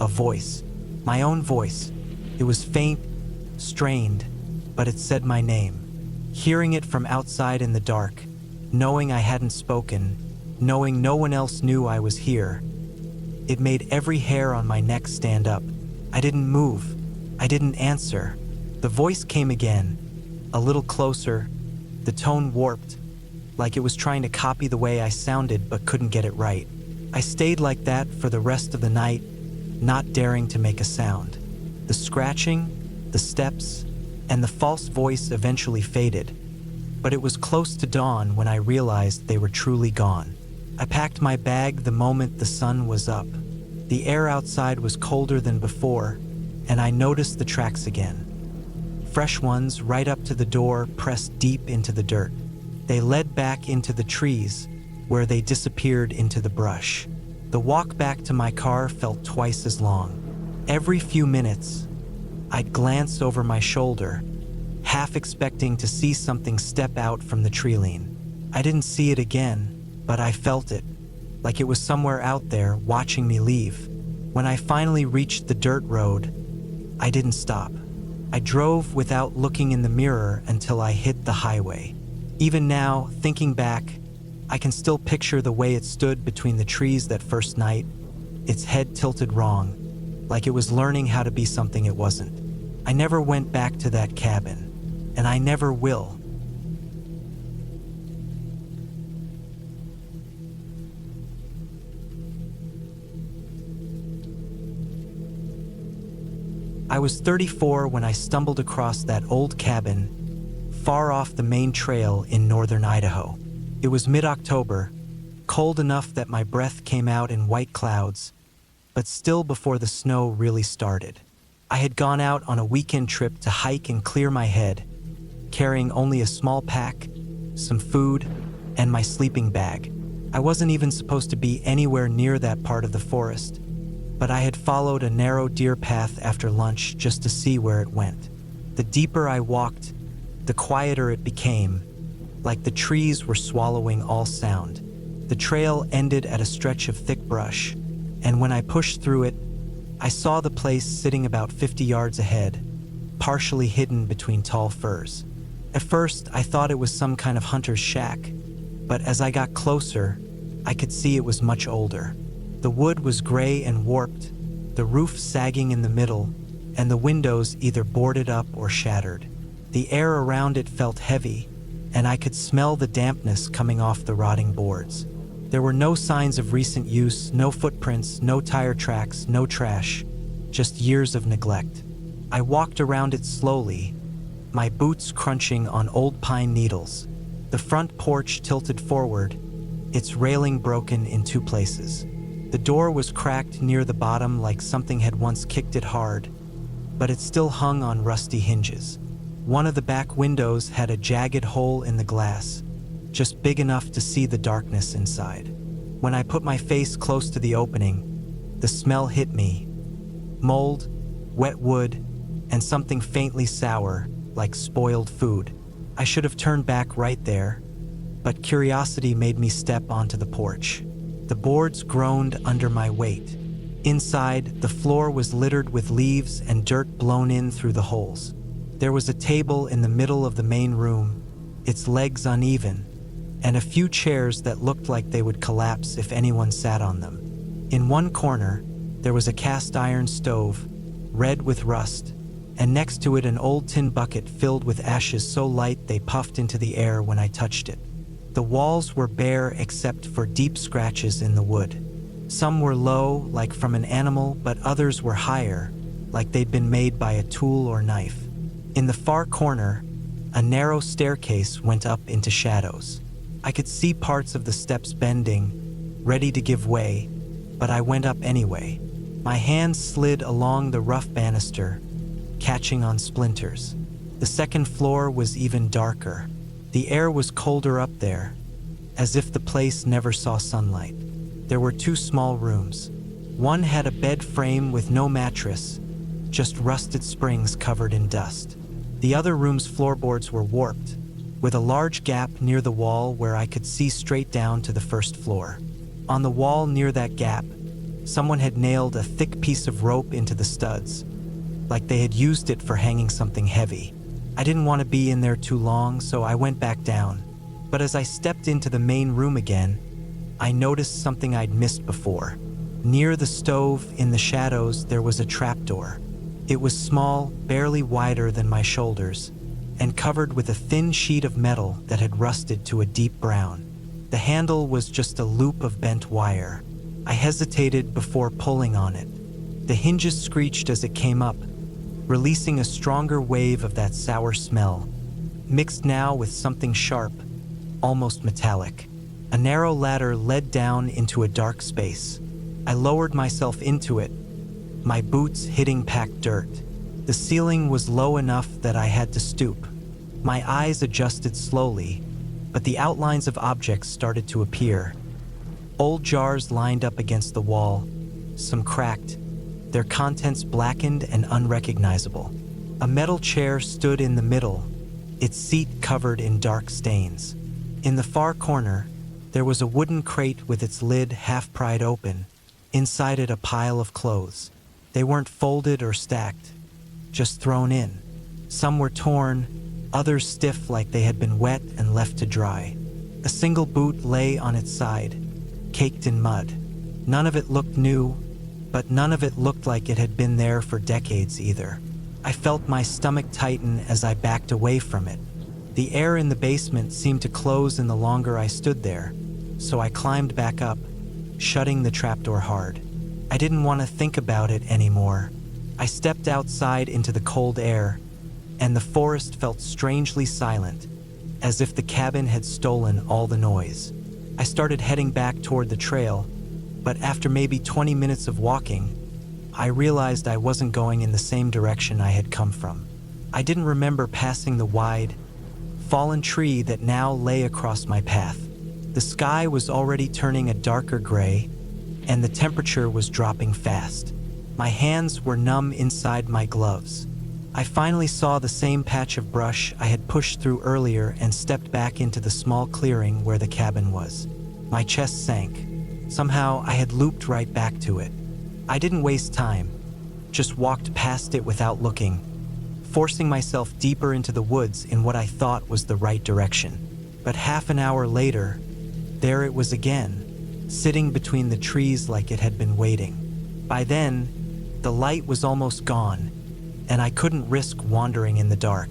A voice. My own voice. It was faint, strained, but it said my name. Hearing it from outside in the dark, knowing I hadn't spoken, knowing no one else knew I was here, it made every hair on my neck stand up. I didn't move. I didn't answer. The voice came again, a little closer, the tone warped, like it was trying to copy the way I sounded but couldn't get it right. I stayed like that for the rest of the night, not daring to make a sound. The scratching, the steps, and the false voice eventually faded, but it was close to dawn when I realized they were truly gone. I packed my bag the moment the sun was up. The air outside was colder than before, and I noticed the tracks again. Fresh ones right up to the door, pressed deep into the dirt. They led back into the trees, where they disappeared into the brush. The walk back to my car felt twice as long. Every few minutes, I'd glance over my shoulder, half expecting to see something step out from the tree-line. I didn't see it again, but I felt it, like it was somewhere out there watching me leave. When I finally reached the dirt road, I didn't stop. I drove without looking in the mirror until I hit the highway. Even now, thinking back, I can still picture the way it stood between the trees that first night, its head tilted wrong, like it was learning how to be something it wasn't. I never went back to that cabin, and I never will. I was 34 when I stumbled across that old cabin far off the main trail in northern Idaho. It was mid-October, cold enough that my breath came out in white clouds, but still before the snow really started. I had gone out on a weekend trip to hike and clear my head, carrying only a small pack, some food, and my sleeping bag. I wasn't even supposed to be anywhere near that part of the forest, but I had followed a narrow deer path after lunch just to see where it went. The deeper I walked, the quieter it became, like the trees were swallowing all sound. The trail ended at a stretch of thick brush, and when I pushed through it, I saw the place sitting about 50 yards ahead, partially hidden between tall firs. At first, I thought it was some kind of hunter's shack, but as I got closer, I could see it was much older. The wood was gray and warped, the roof sagging in the middle, and the windows either boarded up or shattered. The air around it felt heavy, and I could smell the dampness coming off the rotting boards. There were no signs of recent use, no footprints, no tire tracks, no trash, just years of neglect. I walked around it slowly, my boots crunching on old pine needles. The front porch tilted forward, its railing broken in two places. The door was cracked near the bottom like something had once kicked it hard, but it still hung on rusty hinges. One of the back windows had a jagged hole in the glass, just big enough to see the darkness inside. When I put my face close to the opening, the smell hit me. Mold, wet wood, and something faintly sour, like spoiled food. I should have turned back right there, but curiosity made me step onto the porch. The boards groaned under my weight. Inside, the floor was littered with leaves and dirt blown in through the holes. There was a table in the middle of the main room, its legs uneven, and a few chairs that looked like they would collapse if anyone sat on them. In one corner, there was a cast iron stove, red with rust, and next to it an old tin bucket filled with ashes so light they puffed into the air when I touched it. The walls were bare except for deep scratches in the wood. Some were low, like from an animal, but others were higher, like they'd been made by a tool or knife. In the far corner, a narrow staircase went up into shadows. I could see parts of the steps bending, ready to give way, but I went up anyway. My hand slid along the rough banister, catching on splinters. The second floor was even darker. The air was colder up there, as if the place never saw sunlight. There were two small rooms. One had a bed frame with no mattress, just rusted springs covered in dust. The other room's floorboards were warped, with a large gap near the wall where I could see straight down to the first floor. On the wall near that gap, someone had nailed a thick piece of rope into the studs, like they had used it for hanging something heavy. I didn't want to be in there too long, so I went back down. But as I stepped into the main room again, I noticed something I'd missed before. Near the stove, in the shadows, there was a trapdoor. It was small, barely wider than my shoulders, and covered with a thin sheet of metal that had rusted to a deep brown. The handle was just a loop of bent wire. I hesitated before pulling on it. The hinges screeched as it came up, releasing a stronger wave of that sour smell, mixed now with something sharp, almost metallic. A narrow ladder led down into a dark space. I lowered myself into it, my boots hitting packed dirt. The ceiling was low enough that I had to stoop. My eyes adjusted slowly, but the outlines of objects started to appear. Old jars lined up against the wall, some cracked, their contents blackened and unrecognizable. A metal chair stood in the middle, its seat covered in dark stains. In the far corner, there was a wooden crate with its lid half pried open. Inside it, a pile of clothes. They weren't folded or stacked, just thrown in. Some were torn, others stiff like they had been wet and left to dry. A single boot lay on its side, caked in mud. None of it looked new, but none of it looked like it had been there for decades either. I felt my stomach tighten as I backed away from it. The air in the basement seemed to close in the longer I stood there, so I climbed back up, shutting the trapdoor hard. I didn't want to think about it anymore. I stepped outside into the cold air, and the forest felt strangely silent, as if the cabin had stolen all the noise. I started heading back toward the trail, but after maybe 20 minutes of walking, I realized I wasn't going in the same direction I had come from. I didn't remember passing the wide, fallen tree that now lay across my path. The sky was already turning a darker gray, and the temperature was dropping fast. My hands were numb inside my gloves. I finally saw the same patch of brush I had pushed through earlier and stepped back into the small clearing where the cabin was. My chest sank. Somehow I had looped right back to it. I didn't waste time, just walked past it without looking, forcing myself deeper into the woods in what I thought was the right direction. But half an hour later, there it was again, sitting between the trees like it had been waiting. By then, the light was almost gone, and I couldn't risk wandering in the dark.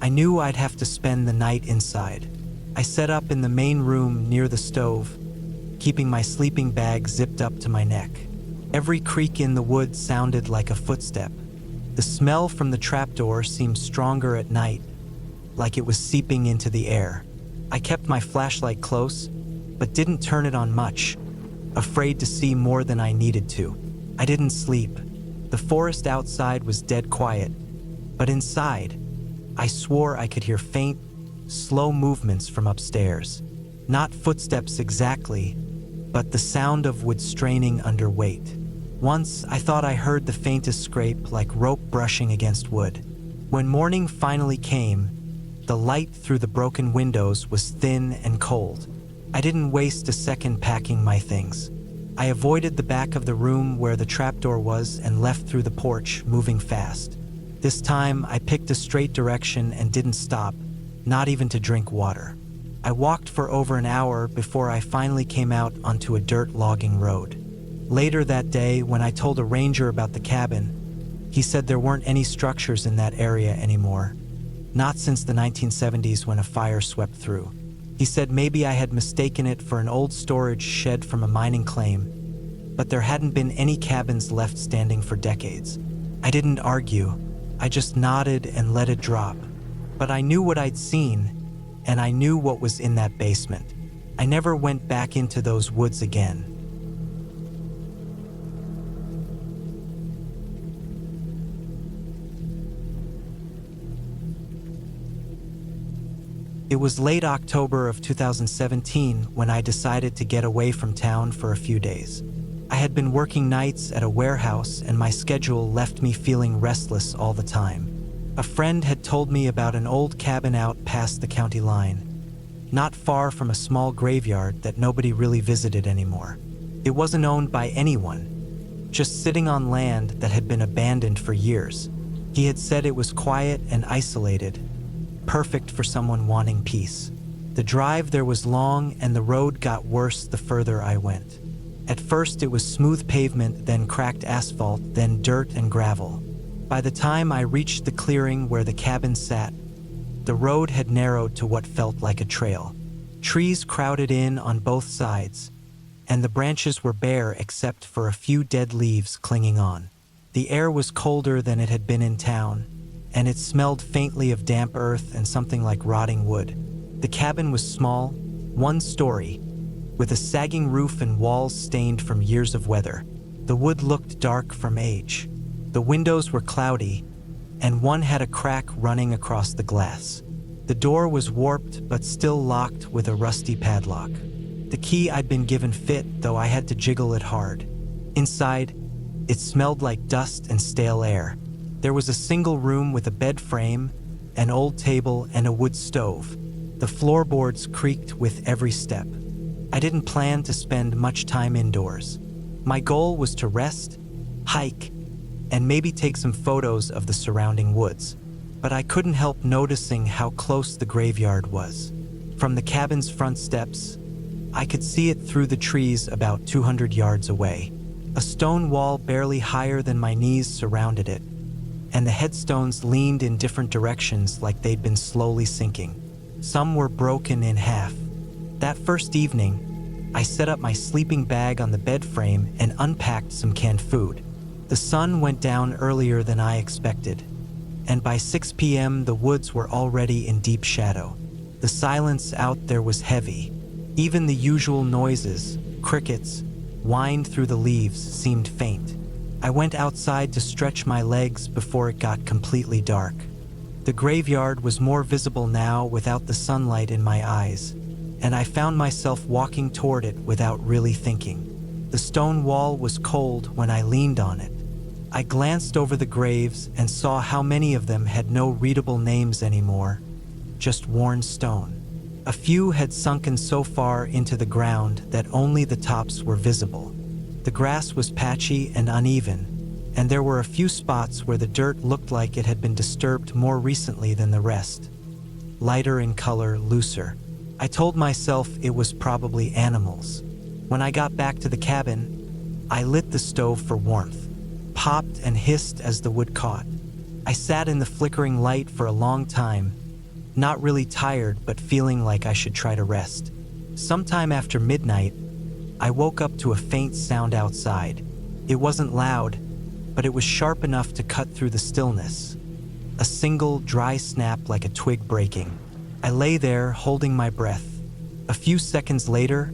I knew I'd have to spend the night inside. I set up in the main room near the stove, keeping my sleeping bag zipped up to my neck. Every creak in the woods sounded like a footstep. The smell from the trapdoor seemed stronger at night, like it was seeping into the air. I kept my flashlight close, but didn't turn it on much, afraid to see more than I needed to. I didn't sleep. The forest outside was dead quiet, but inside, I swore I could hear faint, slow movements from upstairs. Not footsteps exactly, but the sound of wood straining under weight. Once, I thought I heard the faintest scrape, like rope brushing against wood. When morning finally came, the light through the broken windows was thin and cold. I didn't waste a second packing my things. I avoided the back of the room where the trapdoor was and left through the porch, moving fast. This time, I picked a straight direction and didn't stop, not even to drink water. I walked for over an hour before I finally came out onto a dirt logging road. Later that day, when I told a ranger about the cabin, he said there weren't any structures in that area anymore. Not since the 1970s when a fire swept through. He said maybe I had mistaken it for an old storage shed from a mining claim, but there hadn't been any cabins left standing for decades. I didn't argue, I just nodded and let it drop. But I knew what I'd seen, and I knew what was in that basement. I never went back into those woods again. It was late October of 2017 when I decided to get away from town for a few days. I had been working nights at a warehouse and my schedule left me feeling restless all the time. A friend had told me about an old cabin out past the county line, not far from a small graveyard that nobody really visited anymore. It wasn't owned by anyone, just sitting on land that had been abandoned for years. He had said it was quiet and isolated, perfect for someone wanting peace. The drive there was long and the road got worse the further I went. At first it was smooth pavement, then cracked asphalt, then dirt and gravel. By the time I reached the clearing where the cabin sat, the road had narrowed to what felt like a trail. Trees crowded in on both sides, and the branches were bare except for a few dead leaves clinging on. The air was colder than it had been in town, and it smelled faintly of damp earth and something like rotting wood. The cabin was small, one story, with a sagging roof and walls stained from years of weather. The wood looked dark from age. The windows were cloudy, and one had a crack running across the glass. The door was warped but still locked with a rusty padlock. The key I'd been given fit, though I had to jiggle it hard. Inside, it smelled like dust and stale air. There was a single room with a bed frame, an old table, and a wood stove. The floorboards creaked with every step. I didn't plan to spend much time indoors. My goal was to rest, hike, and maybe take some photos of the surrounding woods. But I couldn't help noticing how close the graveyard was. From the cabin's front steps, I could see it through the trees about 200 yards away. A stone wall barely higher than my knees surrounded it, and the headstones leaned in different directions like they'd been slowly sinking. Some were broken in half. That first evening, I set up my sleeping bag on the bed frame and unpacked some canned food. The sun went down earlier than I expected, and by 6 p.m. the woods were already in deep shadow. The silence out there was heavy. Even the usual noises, crickets, whined through the leaves, seemed faint. I went outside to stretch my legs before it got completely dark. The graveyard was more visible now without the sunlight in my eyes, and I found myself walking toward it without really thinking. The stone wall was cold when I leaned on it. I glanced over the graves and saw how many of them had no readable names anymore, just worn stone. A few had sunken so far into the ground that only the tops were visible. The grass was patchy and uneven, and there were a few spots where the dirt looked like it had been disturbed more recently than the rest. Lighter in color, looser. I told myself it was probably animals. When I got back to the cabin, I lit the stove for warmth, popped and hissed as the wood caught. I sat in the flickering light for a long time, not really tired but feeling like I should try to rest. Sometime after midnight, I woke up to a faint sound outside. It wasn't loud, but it was sharp enough to cut through the stillness. A single dry snap like a twig breaking. I lay there holding my breath. A few seconds later,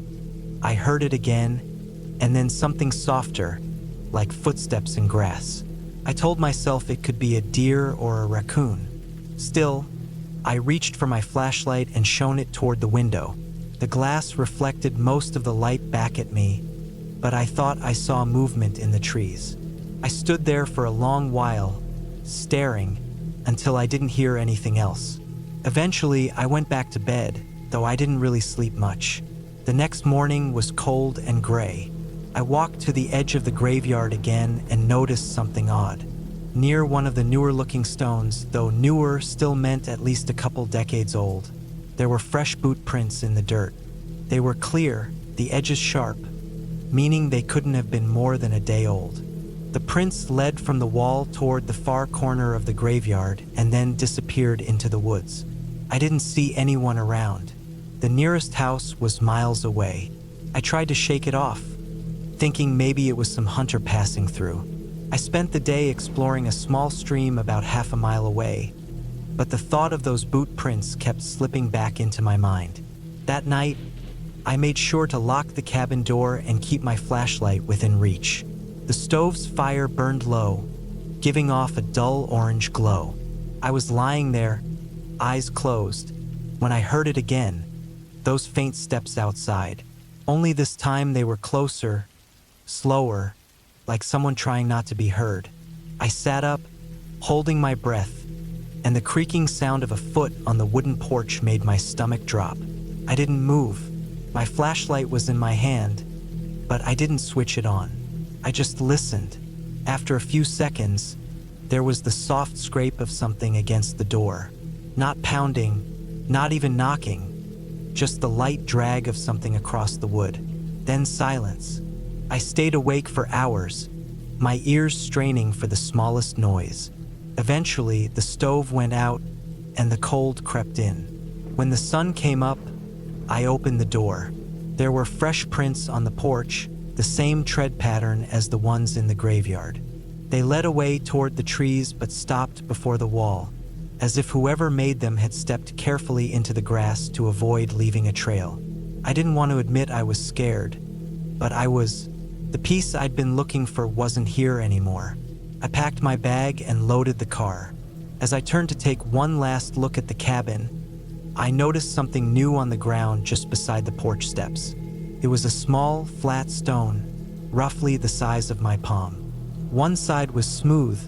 I heard it again, and then something softer, like footsteps in grass. I told myself it could be a deer or a raccoon. Still, I reached for my flashlight and shone it toward the window. The glass reflected most of the light back at me, but I thought I saw movement in the trees. I stood there for a long while, staring, until I didn't hear anything else. Eventually, I went back to bed, though I didn't really sleep much. The next morning was cold and gray. I walked to the edge of the graveyard again and noticed something odd. Near one of the newer-looking stones, though newer still meant at least a couple decades old, there were fresh boot prints in the dirt. They were clear, the edges sharp, meaning they couldn't have been more than a day old. The prints led from the wall toward the far corner of the graveyard and then disappeared into the woods. I didn't see anyone around. The nearest house was miles away. I tried to shake it off, thinking maybe it was some hunter passing through. I spent the day exploring a small stream about half a mile away, but the thought of those boot prints kept slipping back into my mind. That night, I made sure to lock the cabin door and keep my flashlight within reach. The stove's fire burned low, giving off a dull orange glow. I was lying there, eyes closed, when I heard it again, those faint steps outside. Only this time they were closer, slower, like someone trying not to be heard. I sat up, holding my breath, and the creaking sound of a foot on the wooden porch made my stomach drop. I didn't move. My flashlight was in my hand, but I didn't switch it on. I just listened. After a few seconds, there was the soft scrape of something against the door. Not pounding, not even knocking, just the light drag of something across the wood. Then silence. I stayed awake for hours, my ears straining for the smallest noise. Eventually, the stove went out and the cold crept in. When the sun came up, I opened the door. There were fresh prints on the porch, the same tread pattern as the ones in the graveyard. They led away toward the trees but stopped before the wall, as if whoever made them had stepped carefully into the grass to avoid leaving a trail. I didn't want to admit I was scared, but I was. The piece I'd been looking for wasn't here anymore. I packed my bag and loaded the car. As I turned to take one last look at the cabin, I noticed something new on the ground just beside the porch steps. It was a small, flat stone, roughly the size of my palm. One side was smooth,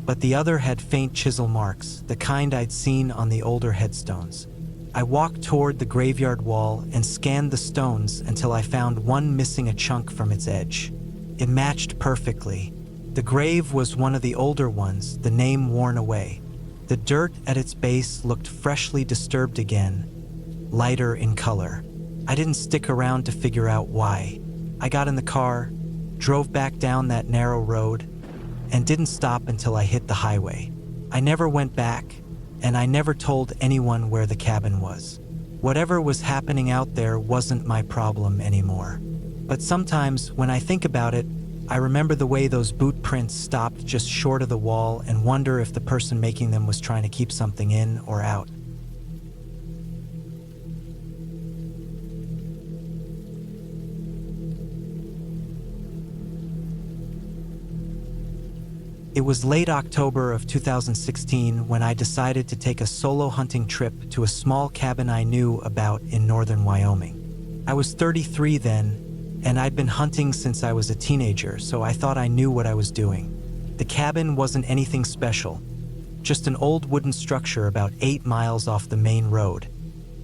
but the other had faint chisel marks, the kind I'd seen on the older headstones. I walked toward the graveyard wall and scanned the stones until I found one missing a chunk from its edge. It matched perfectly. The grave was one of the older ones, the name worn away. The dirt at its base looked freshly disturbed again, lighter in color. I didn't stick around to figure out why. I got in the car, drove back down that narrow road, and didn't stop until I hit the highway. I never went back, and I never told anyone where the cabin was. Whatever was happening out there wasn't my problem anymore. But sometimes, when I think about it, I remember the way those boot prints stopped just short of the wall and wonder if the person making them was trying to keep something in or out. It was late October of 2016 when I decided to take a solo hunting trip to a small cabin I knew about in northern Wyoming. I was 33 then, and I'd been hunting since I was a teenager, so I thought I knew what I was doing. The cabin wasn't anything special, just an old wooden structure about 8 miles off the main road,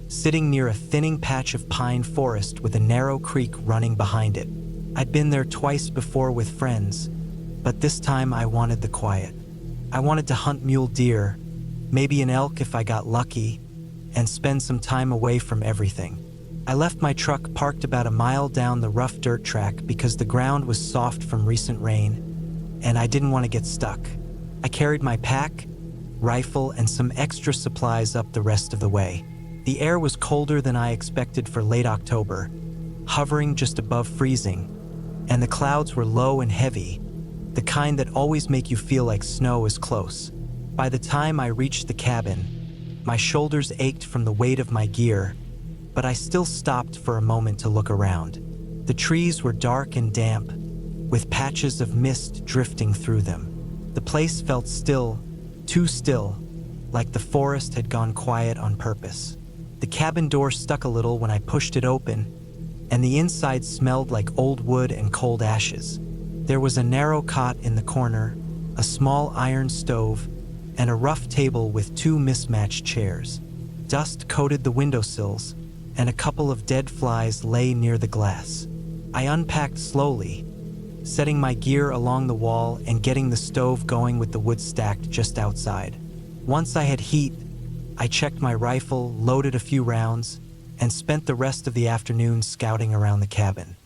sitting near a thinning patch of pine forest with a narrow creek running behind it. I'd been there twice before with friends, but this time I wanted the quiet. I wanted to hunt mule deer, maybe an elk if I got lucky, and spend some time away from everything. I left my truck parked about a mile down the rough dirt track because the ground was soft from recent rain, and I didn't want to get stuck. I carried my pack, rifle, and some extra supplies up the rest of the way. The air was colder than I expected for late October, hovering just above freezing, and the clouds were low and heavy, the kind that always make you feel like snow is close. By the time I reached the cabin, my shoulders ached from the weight of my gear, but I still stopped for a moment to look around. The trees were dark and damp, with patches of mist drifting through them. The place felt still, too still, like the forest had gone quiet on purpose. The cabin door stuck a little when I pushed it open, and the inside smelled like old wood and cold ashes. There was a narrow cot in the corner, a small iron stove, and a rough table with 2 mismatched chairs. Dust coated the windowsills, and a couple of dead flies lay near the glass. I unpacked slowly, setting my gear along the wall and getting the stove going with the wood stacked just outside. Once I had heat, I checked my rifle, loaded a few rounds, and spent the rest of the afternoon scouting around the cabin.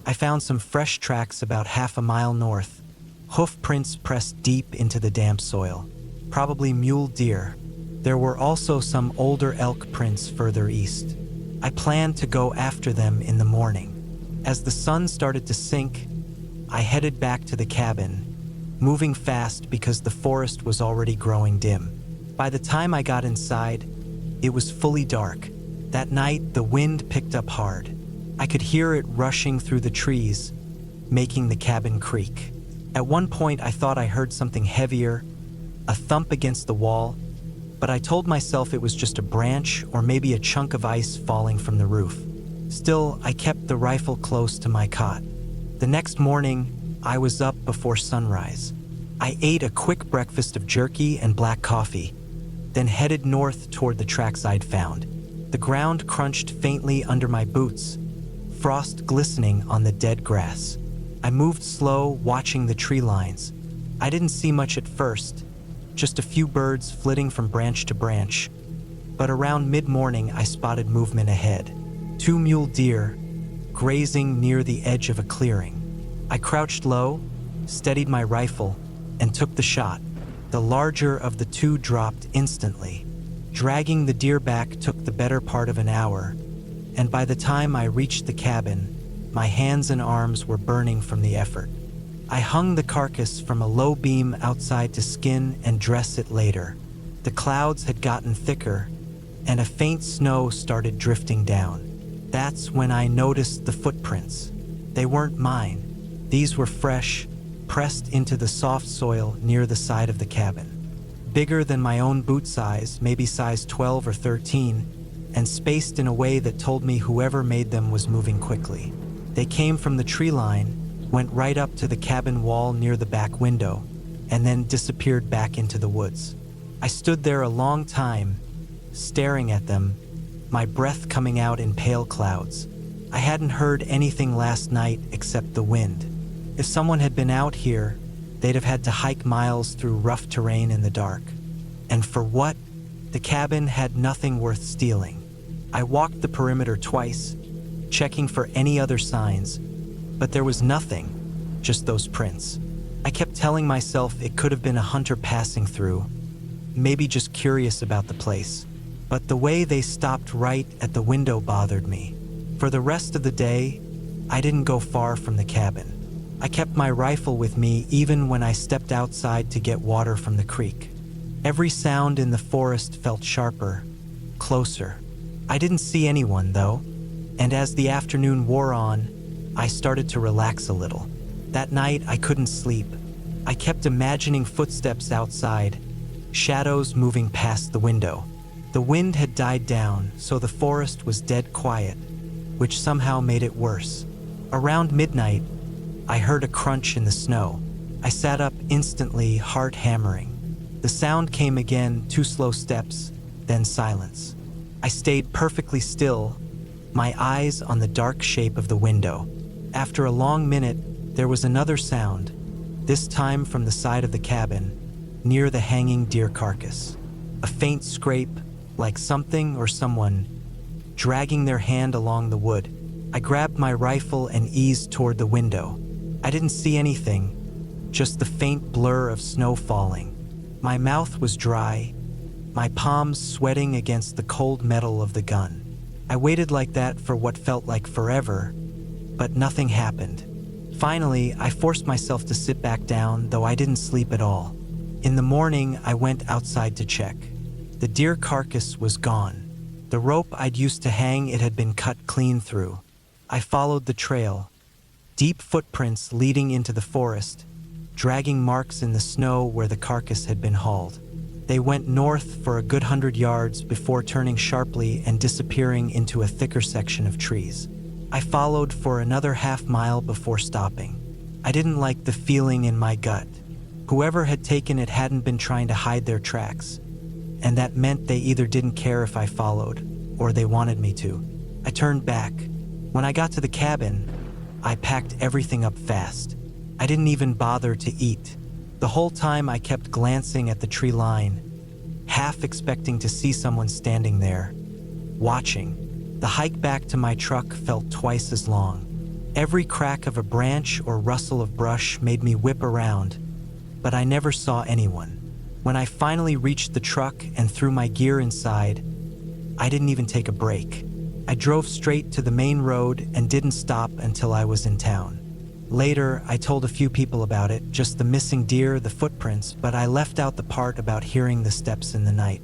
I found some fresh tracks about half a mile north, hoof prints pressed deep into the damp soil, probably mule deer. There were also some older elk prints further east. I planned to go after them in the morning. As the sun started to sink, I headed back to the cabin, moving fast because the forest was already growing dim. By the time I got inside, it was fully dark. That night, the wind picked up hard. I could hear it rushing through the trees, making the cabin creak. At one point, I thought I heard something heavier, a thump against the wall, but I told myself it was just a branch or maybe a chunk of ice falling from the roof. Still, I kept the rifle close to my cot. The next morning, I was up before sunrise. I ate a quick breakfast of jerky and black coffee, then headed north toward the tracks I'd found. The ground crunched faintly under my boots, frost glistening on the dead grass. I moved slow, watching the tree lines. I didn't see much at first, just a few birds flitting from branch to branch. But around mid-morning, I spotted movement ahead. 2 mule deer, grazing near the edge of a clearing. I crouched low, steadied my rifle, and took the shot. The larger of the two dropped instantly. Dragging the deer back took the better part of an hour, and by the time I reached the cabin, my hands and arms were burning from the effort. I hung the carcass from a low beam outside to skin and dress it later. The clouds had gotten thicker, and a faint snow started drifting down. That's when I noticed the footprints. They weren't mine. These were fresh, pressed into the soft soil near the side of the cabin. Bigger than my own boot size, maybe size 12 or 13, and spaced in a way that told me whoever made them was moving quickly. They came from the tree line, went right up to the cabin wall near the back window, and then disappeared back into the woods. I stood there a long time, staring at them, my breath coming out in pale clouds. I hadn't heard anything last night except the wind. If someone had been out here, they'd have had to hike miles through rough terrain in the dark. And for what? The cabin had nothing worth stealing. I walked the perimeter twice, checking for any other signs, but there was nothing, just those prints. I kept telling myself it could have been a hunter passing through, maybe just curious about the place. But the way they stopped right at the window bothered me. For the rest of the day, I didn't go far from the cabin. I kept my rifle with me even when I stepped outside to get water from the creek. Every sound in the forest felt sharper, closer. I didn't see anyone, though, and as the afternoon wore on, I started to relax a little. That night, I couldn't sleep. I kept imagining footsteps outside, shadows moving past the window. The wind had died down, so the forest was dead quiet, which somehow made it worse. Around midnight, I heard a crunch in the snow. I sat up instantly, heart hammering. The sound came again, 2 slow steps, then silence. I stayed perfectly still, my eyes on the dark shape of the window. After a long minute, there was another sound, this time from the side of the cabin, near the hanging deer carcass. A faint scrape, like something or someone dragging their hand along the wood. I grabbed my rifle and eased toward the window. I didn't see anything, just the faint blur of snow falling. My mouth was dry, my palms sweating against the cold metal of the gun. I waited like that for what felt like forever, but nothing happened. Finally, I forced myself to sit back down, though I didn't sleep at all. In the morning, I went outside to check. The deer carcass was gone. The rope I'd used to hang it had been cut clean through. I followed the trail, deep footprints leading into the forest, dragging marks in the snow where the carcass had been hauled. They went north for a good 100 yards before turning sharply and disappearing into a thicker section of trees. I followed for another half-mile before stopping. I didn't like the feeling in my gut. Whoever had taken it hadn't been trying to hide their tracks, and that meant they either didn't care if I followed, or they wanted me to. I turned back. When I got to the cabin, I packed everything up fast. I didn't even bother to eat. The whole time I kept glancing at the tree line, half expecting to see someone standing there, watching. The hike back to my truck felt twice as long. Every crack of a branch or rustle of brush made me whip around, but I never saw anyone. When I finally reached the truck and threw my gear inside, I didn't even take a break. I drove straight to the main road and didn't stop until I was in town. Later, I told a few people about it, just the missing deer, the footprints, but I left out the part about hearing the steps in the night.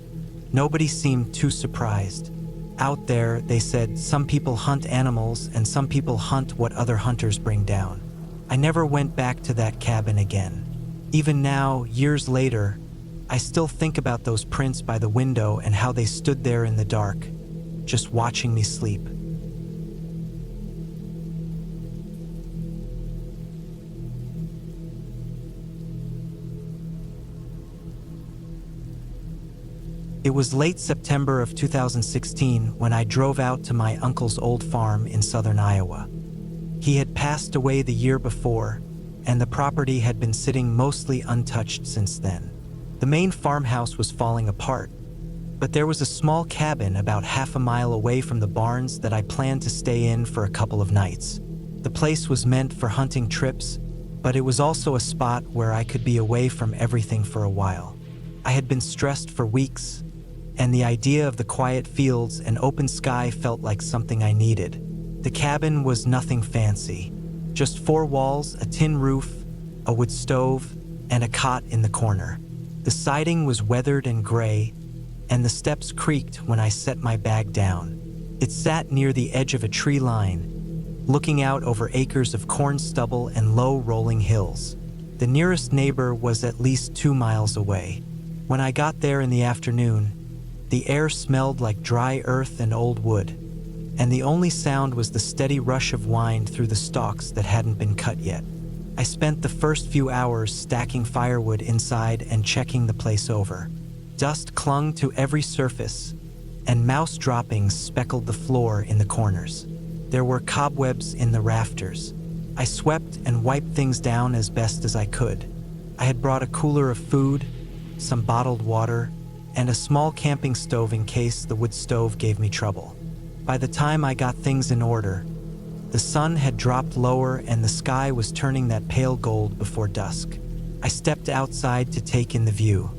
Nobody seemed too surprised. Out there, they said, some people hunt animals and some people hunt what other hunters bring down. I never went back to that cabin again. Even now, years later, I still think about those prints by the window and how they stood there in the dark, just watching me sleep. It was late September of 2016 when I drove out to my uncle's old farm in southern Iowa. He had passed away the year before, and the property had been sitting mostly untouched since then. The main farmhouse was falling apart, but there was a small cabin about half a mile away from the barns that I planned to stay in for a couple of nights. The place was meant for hunting trips, but it was also a spot where I could be away from everything for a while. I had been stressed for weeks, and the idea of the quiet fields and open sky felt like something I needed. The cabin was nothing fancy, just 4 walls, a tin roof, a wood stove, and a cot in the corner. The siding was weathered and gray, and the steps creaked when I set my bag down. It sat near the edge of a tree line, looking out over acres of corn stubble and low rolling hills. The nearest neighbor was at least 2 miles away. When I got there in the afternoon, the air smelled like dry earth and old wood, and the only sound was the steady rush of wind through the stalks that hadn't been cut yet. I spent the first few hours stacking firewood inside and checking the place over. Dust clung to every surface, and mouse droppings speckled the floor in the corners. There were cobwebs in the rafters. I swept and wiped things down as best as I could. I had brought a cooler of food, some bottled water, and a small camping stove in case the wood stove gave me trouble. By the time I got things in order, the sun had dropped lower and the sky was turning that pale gold before dusk. I stepped outside to take in the view.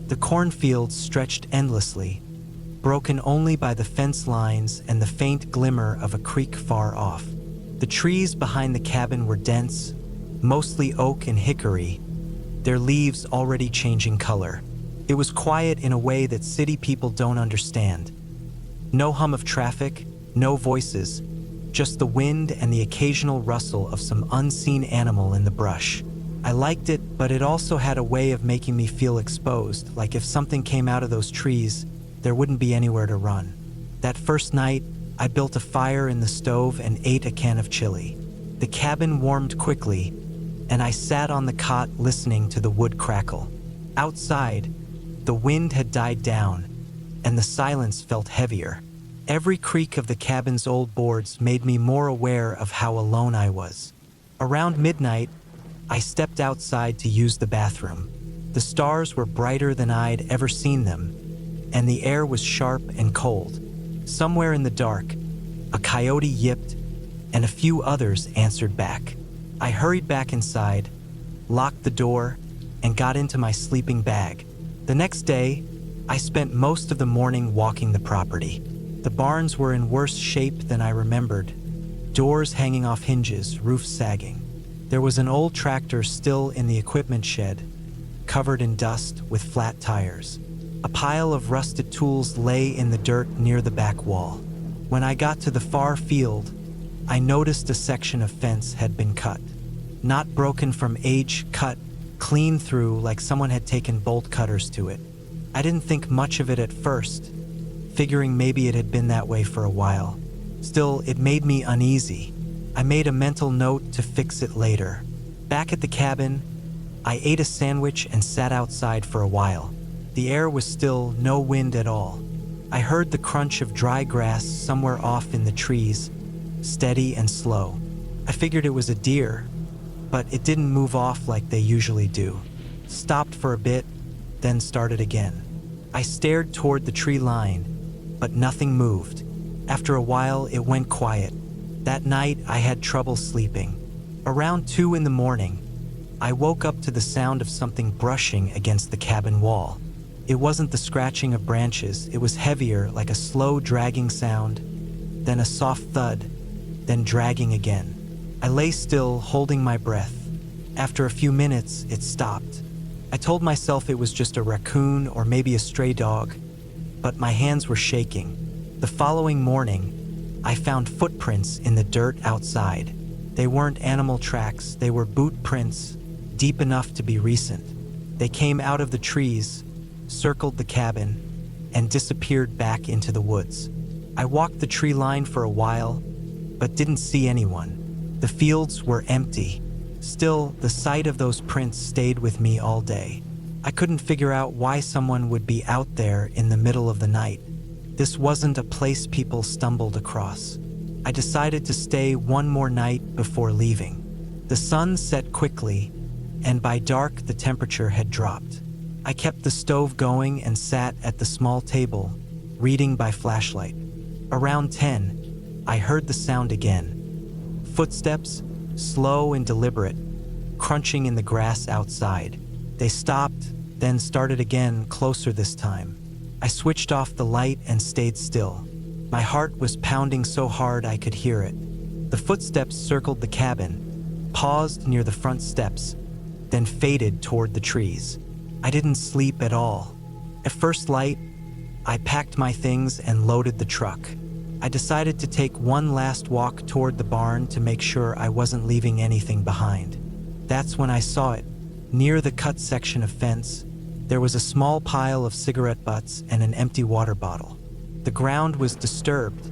The cornfields stretched endlessly, broken only by the fence lines and the faint glimmer of a creek far off. The trees behind the cabin were dense, mostly oak and hickory, their leaves already changing color. It was quiet in a way that city people don't understand. No hum of traffic, no voices, just the wind and the occasional rustle of some unseen animal in the brush. I liked it, but it also had a way of making me feel exposed, like if something came out of those trees, there wouldn't be anywhere to run. That first night, I built a fire in the stove and ate a can of chili. The cabin warmed quickly, and I sat on the cot listening to the wood crackle. Outside, the wind had died down, and the silence felt heavier. Every creak of the cabin's old boards made me more aware of how alone I was. Around midnight, I stepped outside to use the bathroom. The stars were brighter than I'd ever seen them, and the air was sharp and cold. Somewhere in the dark, a coyote yipped, and a few others answered back. I hurried back inside, locked the door, and got into my sleeping bag. The next day, I spent most of the morning walking the property. The barns were in worse shape than I remembered, doors hanging off hinges, roofs sagging. There was an old tractor still in the equipment shed, covered in dust with flat tires. A pile of rusted tools lay in the dirt near the back wall. When I got to the far field, I noticed a section of fence had been cut. Not broken from age, cut clean through like someone had taken bolt cutters to it. I didn't think much of it at first, figuring maybe it had been that way for a while. Still, it made me uneasy. I made a mental note to fix it later. Back at the cabin, I ate a sandwich and sat outside for a while. The air was still, no wind at all. I heard the crunch of dry grass somewhere off in the trees, steady and slow. I figured it was a deer, but it didn't move off like they usually do. Stopped for a bit, then started again. I stared toward the tree line, but nothing moved. After a while, it went quiet. That night, I had trouble sleeping. Around 2 in the morning, I woke up to the sound of something brushing against the cabin wall. It wasn't the scratching of branches, it was heavier, like a slow dragging sound, then a soft thud, then dragging again. I lay still, holding my breath. After a few minutes, it stopped. I told myself it was just a raccoon or maybe a stray dog, but my hands were shaking. The following morning, I found footprints in the dirt outside. They weren't animal tracks, they were boot prints, deep enough to be recent. They came out of the trees, circled the cabin, and disappeared back into the woods. I walked the tree line for a while, but didn't see anyone. The fields were empty. Still, the sight of those prints stayed with me all day. I couldn't figure out why someone would be out there in the middle of the night. This wasn't a place people stumbled across. I decided to stay one more night before leaving. The sun set quickly, and by dark the temperature had dropped. I kept the stove going and sat at the small table, reading by flashlight. Around 10, I heard the sound again. Footsteps, slow and deliberate, crunching in the grass outside. They stopped, then started again, closer this time. I switched off the light and stayed still. My heart was pounding so hard I could hear it. The footsteps circled the cabin, paused near the front steps, then faded toward the trees. I didn't sleep at all. At first light, I packed my things and loaded the truck. I decided to take one last walk toward the barn to make sure I wasn't leaving anything behind. That's when I saw it. Near the cut section of fence, there was a small pile of cigarette butts and an empty water bottle. The ground was disturbed,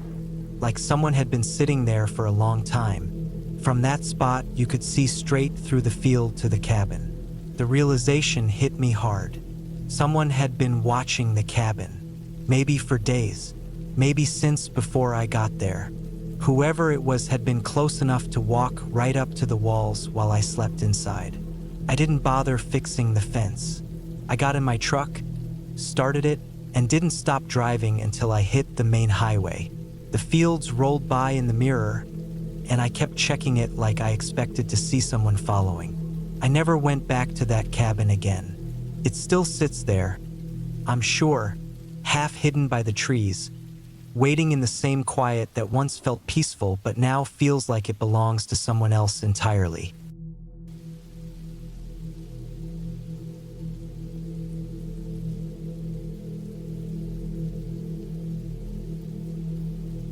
like someone had been sitting there for a long time. From that spot, you could see straight through the field to the cabin. The realization hit me hard. Someone had been watching the cabin, maybe for days, maybe since before I got there. Whoever it was had been close enough to walk right up to the walls while I slept inside. I didn't bother fixing the fence. I got in my truck, started it, and didn't stop driving until I hit the main highway. The fields rolled by in the mirror, and I kept checking it like I expected to see someone following. I never went back to that cabin again. It still sits there, I'm sure, half hidden by the trees, waiting in the same quiet that once felt peaceful but now feels like it belongs to someone else entirely.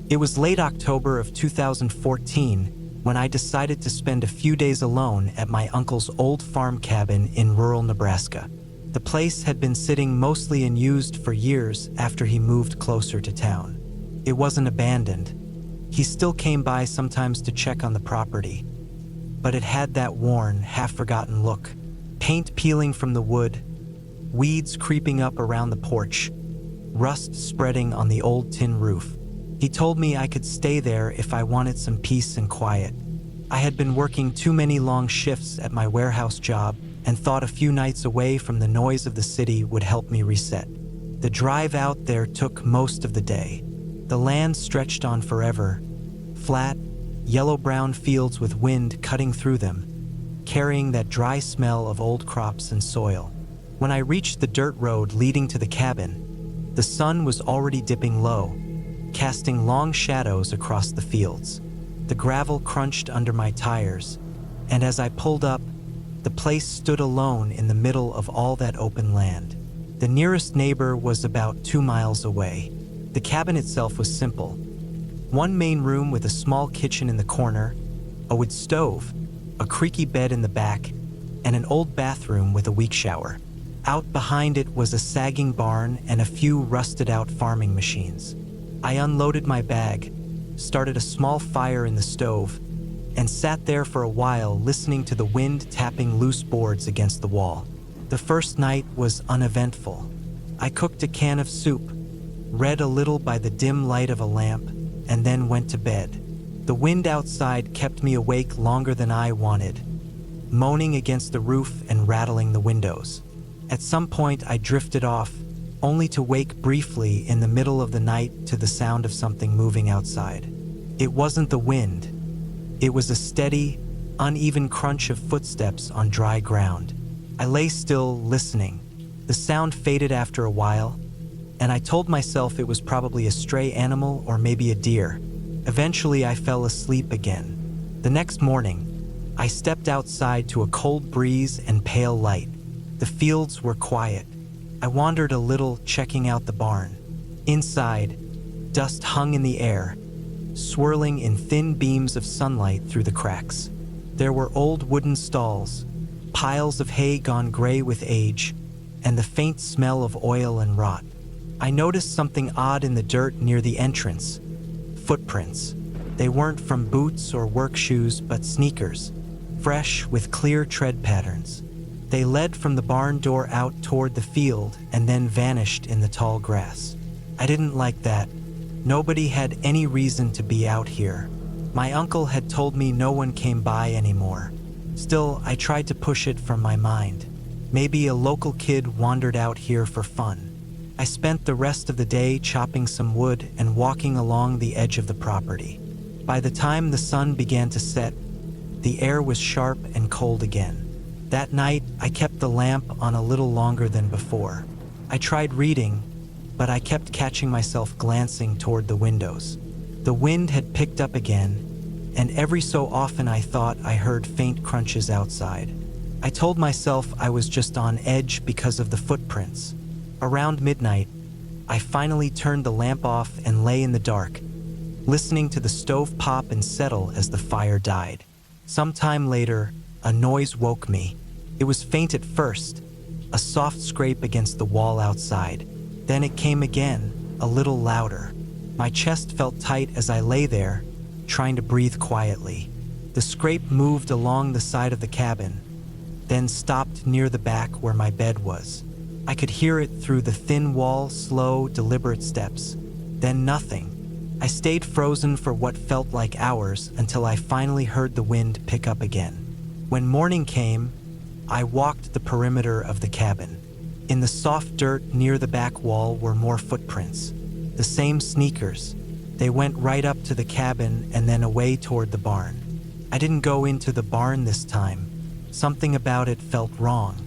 It was late October of 2014 when I decided to spend a few days alone at my uncle's old farm cabin in rural Nebraska. The place had been sitting mostly unused for years after he moved closer to town. It wasn't abandoned. He still came by sometimes to check on the property, but it had that worn, half-forgotten look. Paint peeling from the wood, weeds creeping up around the porch, rust spreading on the old tin roof. He told me I could stay there if I wanted some peace and quiet. I had been working too many long shifts at my warehouse job and thought a few nights away from the noise of the city would help me reset. The drive out there took most of the day. The land stretched on forever, flat, yellow-brown fields with wind cutting through them, carrying that dry smell of old crops and soil. When I reached the dirt road leading to the cabin, the sun was already dipping low, casting long shadows across the fields. The gravel crunched under my tires, and as I pulled up, the place stood alone in the middle of all that open land. The nearest neighbor was about 2 miles away. The cabin itself was simple. One main room with a small kitchen in the corner, a wood stove, a creaky bed in the back, and an old bathroom with a weak shower. Out behind it was a sagging barn and a few rusted-out farming machines. I unloaded my bag, started a small fire in the stove, and sat there for a while listening to the wind tapping loose boards against the wall. The first night was uneventful. I cooked a can of soup, read a little by the dim light of a lamp, and then went to bed. The wind outside kept me awake longer than I wanted, moaning against the roof and rattling the windows. At some point I drifted off, only to wake briefly in the middle of the night to the sound of something moving outside. It wasn't the wind. It was a steady, uneven crunch of footsteps on dry ground. I lay still, listening. The sound faded after a while, and I told myself it was probably a stray animal or maybe a deer. Eventually, I fell asleep again. The next morning, I stepped outside to a cold breeze and pale light. The fields were quiet. I wandered a little, checking out the barn. Inside, dust hung in the air, swirling in thin beams of sunlight through the cracks. There were old wooden stalls, piles of hay gone gray with age, and the faint smell of oil and rot. I noticed something odd in the dirt near the entrance. Footprints. They weren't from boots or work shoes, but sneakers, fresh with clear tread patterns. They led from the barn door out toward the field and then vanished in the tall grass. I didn't like that. Nobody had any reason to be out here. My uncle had told me no one came by anymore. Still, I tried to push it from my mind. Maybe a local kid wandered out here for fun. I spent the rest of the day chopping some wood and walking along the edge of the property. By the time the sun began to set, the air was sharp and cold again. That night, I kept the lamp on a little longer than before. I tried reading, but I kept catching myself glancing toward the windows. The wind had picked up again, and every so often I thought I heard faint crunches outside. I told myself I was just on edge because of the footprints. Around midnight, I finally turned the lamp off and lay in the dark, listening to the stove pop and settle as the fire died. Sometime later, a noise woke me. It was faint at first, a soft scrape against the wall outside. Then it came again, a little louder. My chest felt tight as I lay there, trying to breathe quietly. The scrape moved along the side of the cabin, then stopped near the back where my bed was. I could hear it through the thin wall, slow, deliberate steps. Then nothing. I stayed frozen for what felt like hours until I finally heard the wind pick up again. When morning came, I walked the perimeter of the cabin. In the soft dirt near the back wall were more footprints. The same sneakers. They went right up to the cabin and then away toward the barn. I didn't go into the barn this time. Something about it felt wrong.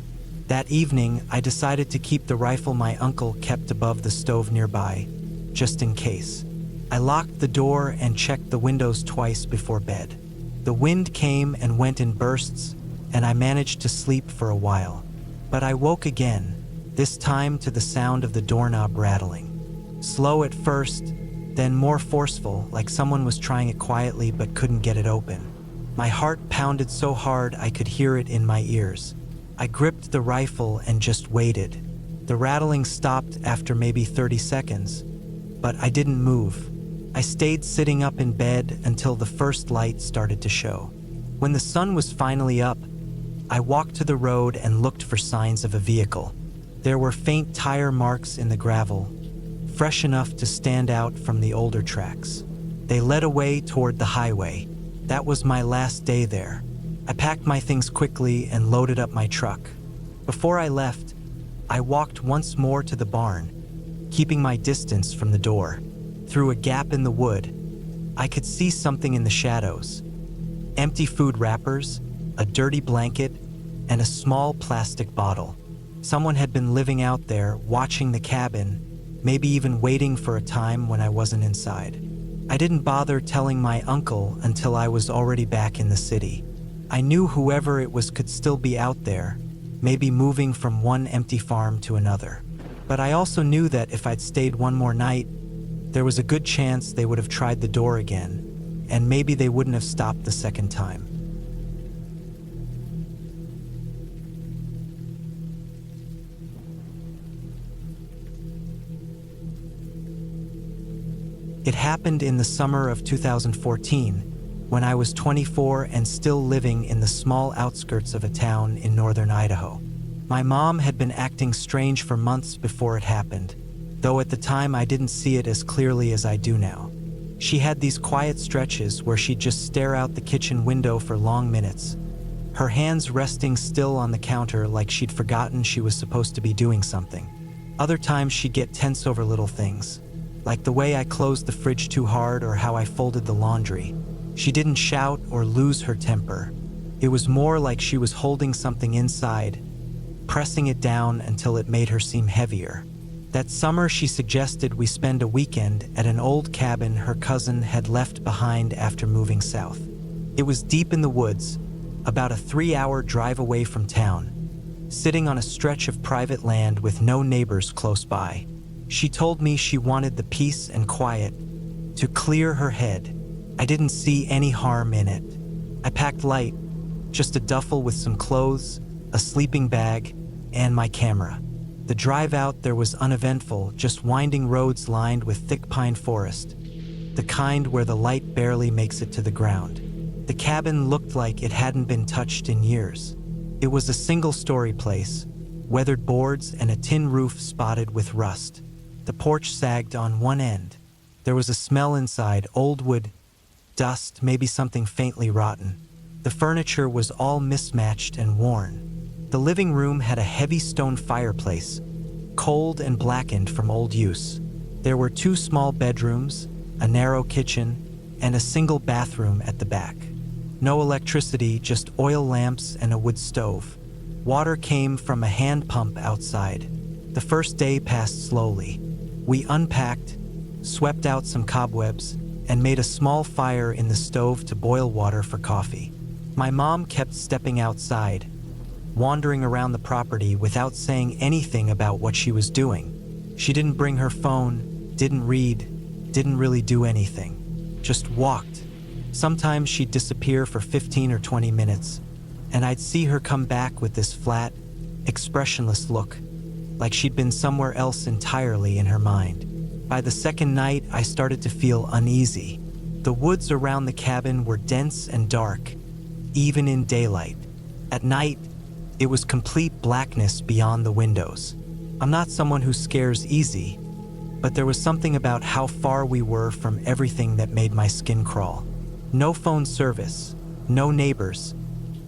That evening, I decided to keep the rifle my uncle kept above the stove nearby, just in case. I locked the door and checked the windows twice before bed. The wind came and went in bursts, and I managed to sleep for a while. But I woke again, this time to the sound of the doorknob rattling. Slow at first, then more forceful, like someone was trying it quietly but couldn't get it open. My heart pounded so hard I could hear it in my ears. I gripped the rifle and just waited. The rattling stopped after maybe 30 seconds, but I didn't move. I stayed sitting up in bed until the first light started to show. When the sun was finally up, I walked to the road and looked for signs of a vehicle. There were faint tire marks in the gravel, fresh enough to stand out from the older tracks. They led away toward the highway. That was my last day there. I packed my things quickly and loaded up my truck. Before I left, I walked once more to the barn, keeping my distance from the door. Through a gap in the wood, I could see something in the shadows. Empty food wrappers, a dirty blanket, and a small plastic bottle. Someone had been living out there, watching the cabin, maybe even waiting for a time when I wasn't inside. I didn't bother telling my uncle until I was already back in the city. I knew whoever it was could still be out there, maybe moving from one empty farm to another. But I also knew that if I'd stayed one more night, there was a good chance they would have tried the door again, and maybe they wouldn't have stopped the second time. It happened in the summer of 2014, when I was 24 and still living in the small outskirts of a town in northern Idaho. My mom had been acting strange for months before it happened, though at the time I didn't see it as clearly as I do now. She had these quiet stretches where she'd just stare out the kitchen window for long minutes, her hands resting still on the counter like she'd forgotten she was supposed to be doing something. Other times she'd get tense over little things, like the way I closed the fridge too hard or how I folded the laundry. She didn't shout or lose her temper. It was more like she was holding something inside, pressing it down until it made her seem heavier. That summer, she suggested we spend a weekend at an old cabin her cousin had left behind after moving south. It was deep in the woods, about a 3-hour drive away from town, sitting on a stretch of private land with no neighbors close by. She told me she wanted the peace and quiet to clear her head. I didn't see any harm in it. I packed light, just a duffel with some clothes, a sleeping bag, and my camera. The drive out there was uneventful, just winding roads lined with thick pine forest, the kind where the light barely makes it to the ground. The cabin looked like it hadn't been touched in years. It was a single-story place, weathered boards and a tin roof spotted with rust. The porch sagged on one end. There was a smell inside, old wood, dust, maybe something faintly rotten. The furniture was all mismatched and worn. The living room had a heavy stone fireplace, cold and blackened from old use. There were 2 small bedrooms, a narrow kitchen, and a single bathroom at the back. No electricity, just oil lamps and a wood stove. Water came from a hand pump outside. The first day passed slowly. We unpacked, swept out some cobwebs, and made a small fire in the stove to boil water for coffee. My mom kept stepping outside, wandering around the property without saying anything about what she was doing. She didn't bring her phone, didn't read, didn't really do anything. Just walked. Sometimes she'd disappear for 15 or 20 minutes, and I'd see her come back with this flat, expressionless look, like she'd been somewhere else entirely in her mind. By the second night, I started to feel uneasy. The woods around the cabin were dense and dark, even in daylight. At night, it was complete blackness beyond the windows. I'm not someone who scares easy, but there was something about how far we were from everything that made my skin crawl. No phone service, no neighbors,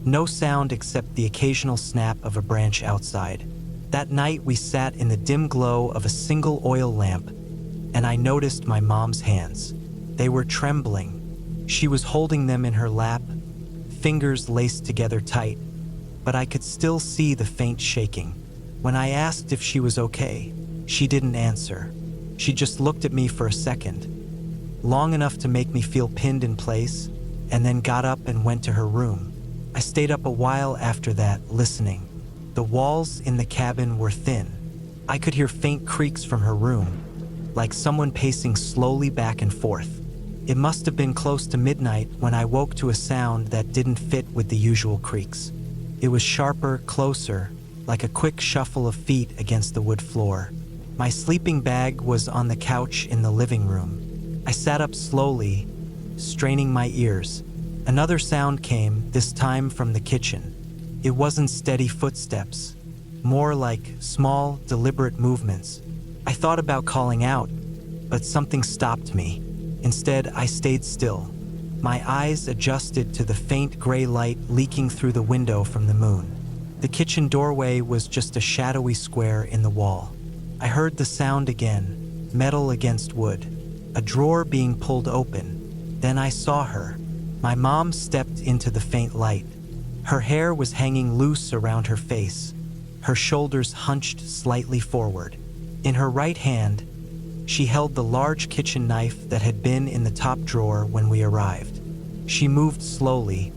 no sound except the occasional snap of a branch outside. That night, we sat in the dim glow of a single oil lamp, and I noticed my mom's hands. They were trembling. She was holding them in her lap, fingers laced together tight, but I could still see the faint shaking. When I asked if she was okay, she didn't answer. She just looked at me for a second, long enough to make me feel pinned in place, and then got up and went to her room. I stayed up a while after that, listening. The walls in the cabin were thin. I could hear faint creaks from her room, like someone pacing slowly back and forth. It must have been close to midnight when I woke to a sound that didn't fit with the usual creaks. It was sharper, closer, like a quick shuffle of feet against the wood floor. My sleeping bag was on the couch in the living room. I sat up slowly, straining my ears. Another sound came, this time from the kitchen. It wasn't steady footsteps, more like small, deliberate movements. I thought about calling out, but something stopped me. Instead, I stayed still. My eyes adjusted to the faint gray light leaking through the window from the moon. The kitchen doorway was just a shadowy square in the wall. I heard the sound again, metal against wood, a drawer being pulled open. Then I saw her. My mom stepped into the faint light. Her hair was hanging loose around her face, her shoulders hunched slightly forward. In her right hand, she held the large kitchen knife that had been in the top drawer when we arrived. She moved slowly,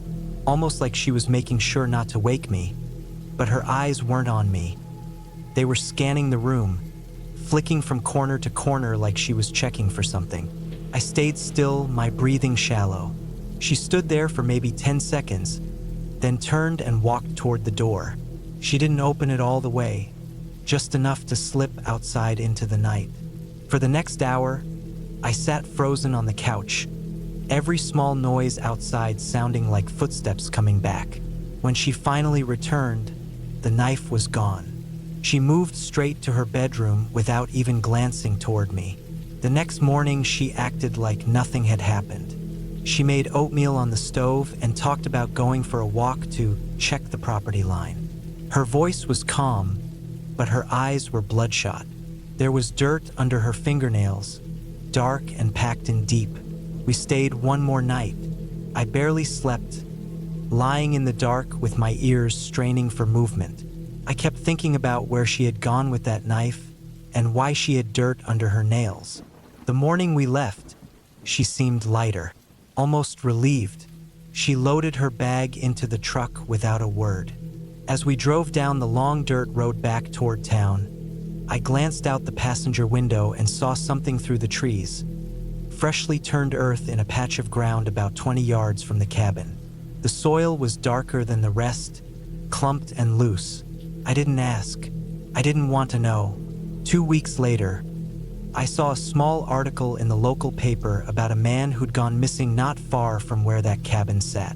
almost like she was making sure not to wake me, but her eyes weren't on me. They were scanning the room, flicking from corner to corner like she was checking for something. I stayed still, my breathing shallow. She stood there for maybe 10 seconds, then turned and walked toward the door. She didn't open it all the way, just enough to slip outside into the night. For the next hour, I sat frozen on the couch, every small noise outside sounding like footsteps coming back. When she finally returned, the knife was gone. She moved straight to her bedroom without even glancing toward me. The next morning, she acted like nothing had happened. She made oatmeal on the stove and talked about going for a walk to check the property line. Her voice was calm, but her eyes were bloodshot. There was dirt under her fingernails, dark and packed in deep. We stayed one more night. I barely slept, lying in the dark with my ears straining for movement. I kept thinking about where she had gone with that knife and why she had dirt under her nails. The morning we left, she seemed lighter, almost relieved. She loaded her bag into the truck without a word. As we drove down the long dirt road back toward town, I glanced out the passenger window and saw something through the trees. Freshly turned earth in a patch of ground about 20 yards from the cabin. The soil was darker than the rest, clumped and loose. I didn't ask. I didn't want to know. 2 weeks later, I saw a small article in the local paper about a man who'd gone missing not far from where that cabin sat.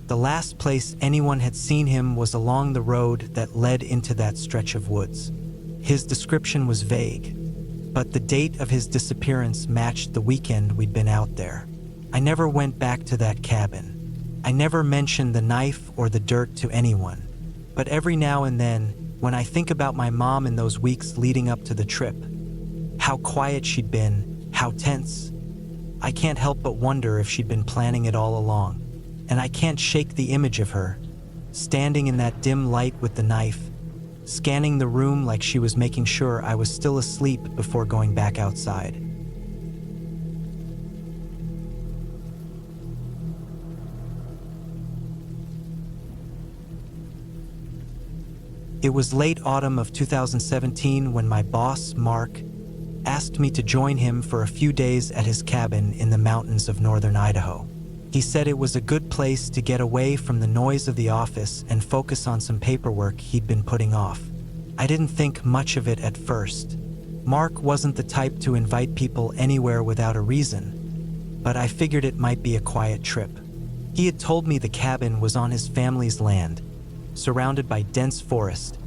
The last place anyone had seen him was along the road that led into that stretch of woods. His description was vague, but the date of his disappearance matched the weekend we'd been out there. I never went back to that cabin. I never mentioned the knife or the dirt to anyone. But every now and then, when I think about my mom in those weeks leading up to the trip, how quiet she'd been, how tense, I can't help but wonder if she'd been planning it all along. And I can't shake the image of her, standing in that dim light with the knife, scanning the room like she was making sure I was still asleep before going back outside. It was late autumn of 2017 when my boss, Mark, asked me to join him for a few days at his cabin in the mountains of northern Idaho. He said it was a good place to get away from the noise of the office and focus on some paperwork he'd been putting off. I didn't think much of it at first. Mark wasn't the type to invite people anywhere without a reason, but I figured it might be a quiet trip. He had told me the cabin was on his family's land, surrounded by dense forest,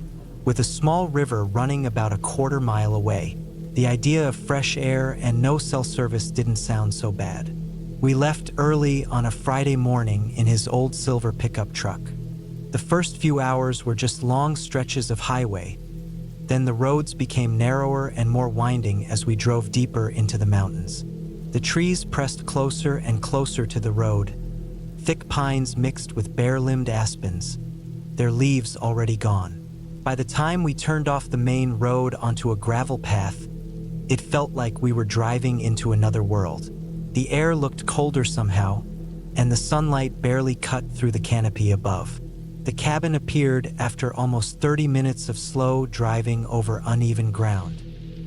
with a small river running about a quarter-mile away. The idea of fresh air and no cell service didn't sound so bad. We left early on a Friday morning in his old silver pickup truck. The first few hours were just long stretches of highway. Then the roads became narrower and more winding as we drove deeper into the mountains. The trees pressed closer and closer to the road, thick pines mixed with bare-limbed aspens, their leaves already gone. By the time we turned off the main road onto a gravel path, it felt like we were driving into another world. The air looked colder somehow, and the sunlight barely cut through the canopy above. The cabin appeared after almost 30 minutes of slow driving over uneven ground.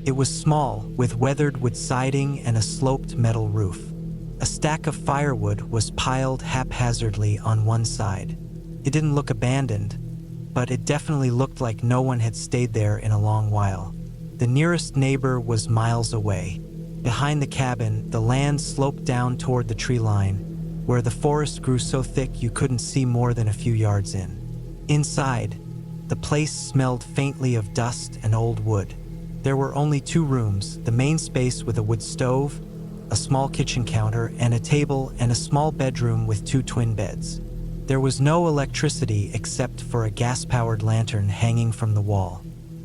It was small, with weathered wood siding and a sloped metal roof. A stack of firewood was piled haphazardly on one side. It didn't look abandoned, but it definitely looked like no one had stayed there in a long while. The nearest neighbor was miles away. Behind the cabin, the land sloped down toward the tree line, where the forest grew so thick you couldn't see more than a few yards in. Inside, the place smelled faintly of dust and old wood. There were only 2 rooms, the main space with a wood stove, a small kitchen counter, and a table, and a small bedroom with 2 twin beds. There was no electricity except for a gas-powered lantern hanging from the wall.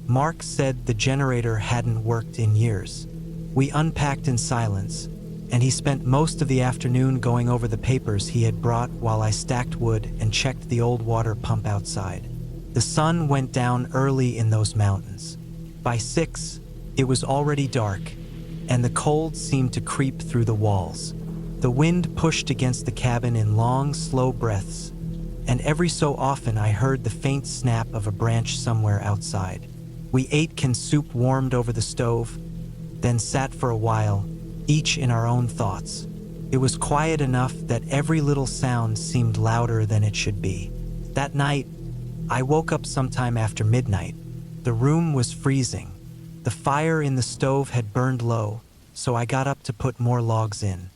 Mark said the generator hadn't worked in years. We unpacked in silence, and he spent most of the afternoon going over the papers he had brought while I stacked wood and checked the old water pump outside. The sun went down early in those mountains. By 6, it was already dark, and the cold seemed to creep through the walls. The wind pushed against the cabin in long, slow breaths, and every so often I heard the faint snap of a branch somewhere outside. We ate canned soup warmed over the stove, then sat for a while, each in our own thoughts. It was quiet enough that every little sound seemed louder than it should be. That night, I woke up sometime after midnight. The room was freezing. The fire in the stove had burned low, so I got up to put more logs in.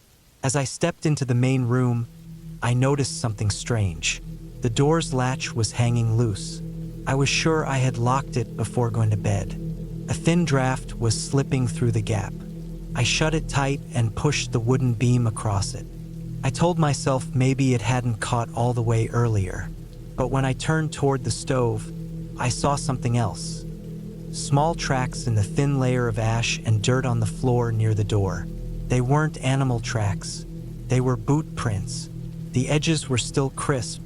As I stepped into the main room, I noticed something strange. The door's latch was hanging loose. I was sure I had locked it before going to bed. A thin draft was slipping through the gap. I shut it tight and pushed the wooden beam across it. I told myself maybe it hadn't caught all the way earlier. But when I turned toward the stove, I saw something else. Small tracks in the thin layer of ash and dirt on the floor near the door. They weren't animal tracks. They were boot prints. The edges were still crisp,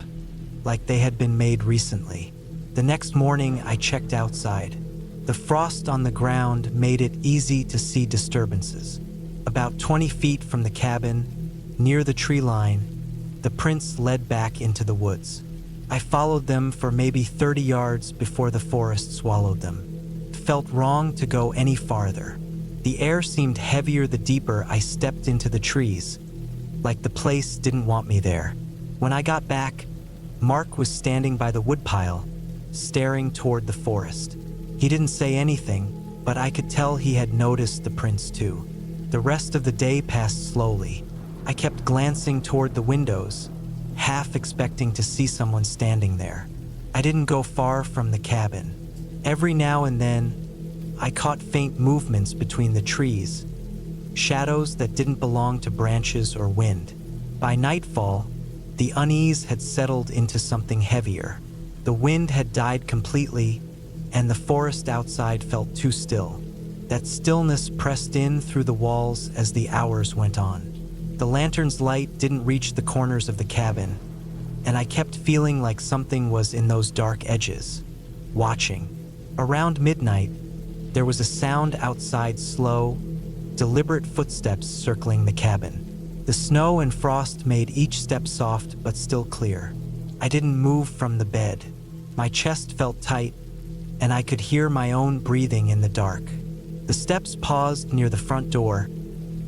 like they had been made recently. The next morning, I checked outside. The frost on the ground made it easy to see disturbances. About 20 feet from the cabin, near the tree line, the prints led back into the woods. I followed them for maybe 30 yards before the forest swallowed them. It felt wrong to go any farther. The air seemed heavier the deeper I stepped into the trees, like the place didn't want me there. When I got back, Mark was standing by the woodpile, staring toward the forest. He didn't say anything, but I could tell he had noticed the prints too. The rest of the day passed slowly. I kept glancing toward the windows, half expecting to see someone standing there. I didn't go far from the cabin. Every now and then, I caught faint movements between the trees, shadows that didn't belong to branches or wind. By nightfall, the unease had settled into something heavier. The wind had died completely, and the forest outside felt too still. That stillness pressed in through the walls as the hours went on. The lantern's light didn't reach the corners of the cabin, and I kept feeling like something was in those dark edges, watching. Around midnight, there was a sound outside, slow, deliberate footsteps circling the cabin. The snow and frost made each step soft but still clear. I didn't move from the bed. My chest felt tight, and I could hear my own breathing in the dark. The steps paused near the front door,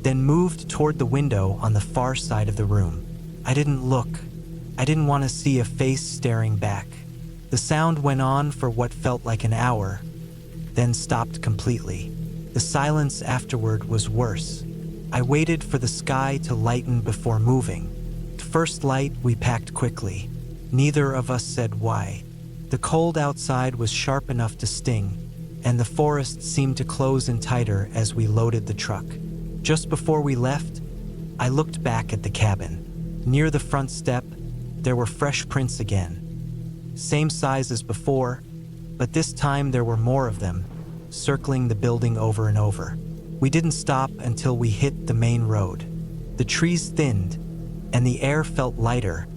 then moved toward the window on the far side of the room. I didn't look. I didn't want to see a face staring back. The sound went on for what felt like an hour, then stopped completely. The silence afterward was worse. I waited for the sky to lighten before moving. The first light, we packed quickly. Neither of us said why. The cold outside was sharp enough to sting, and the forest seemed to close in tighter as we loaded the truck. Just before we left, I looked back at the cabin. Near the front step, there were fresh prints again. Same size as before, but this time there were more of them, circling the building over and over. We didn't stop until we hit the main road. The trees thinned, and the air felt lighter,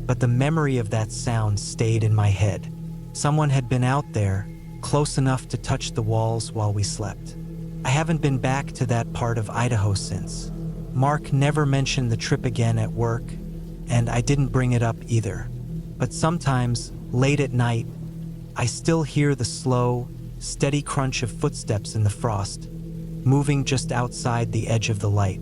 but the memory of that sound stayed in my head. Someone had been out there, close enough to touch the walls while we slept. I haven't been back to that part of Idaho since. Mark never mentioned the trip again at work, and I didn't bring it up either. But sometimes, late at night, I still hear the slow, steady crunch of footsteps in the frost, moving just outside the edge of the light.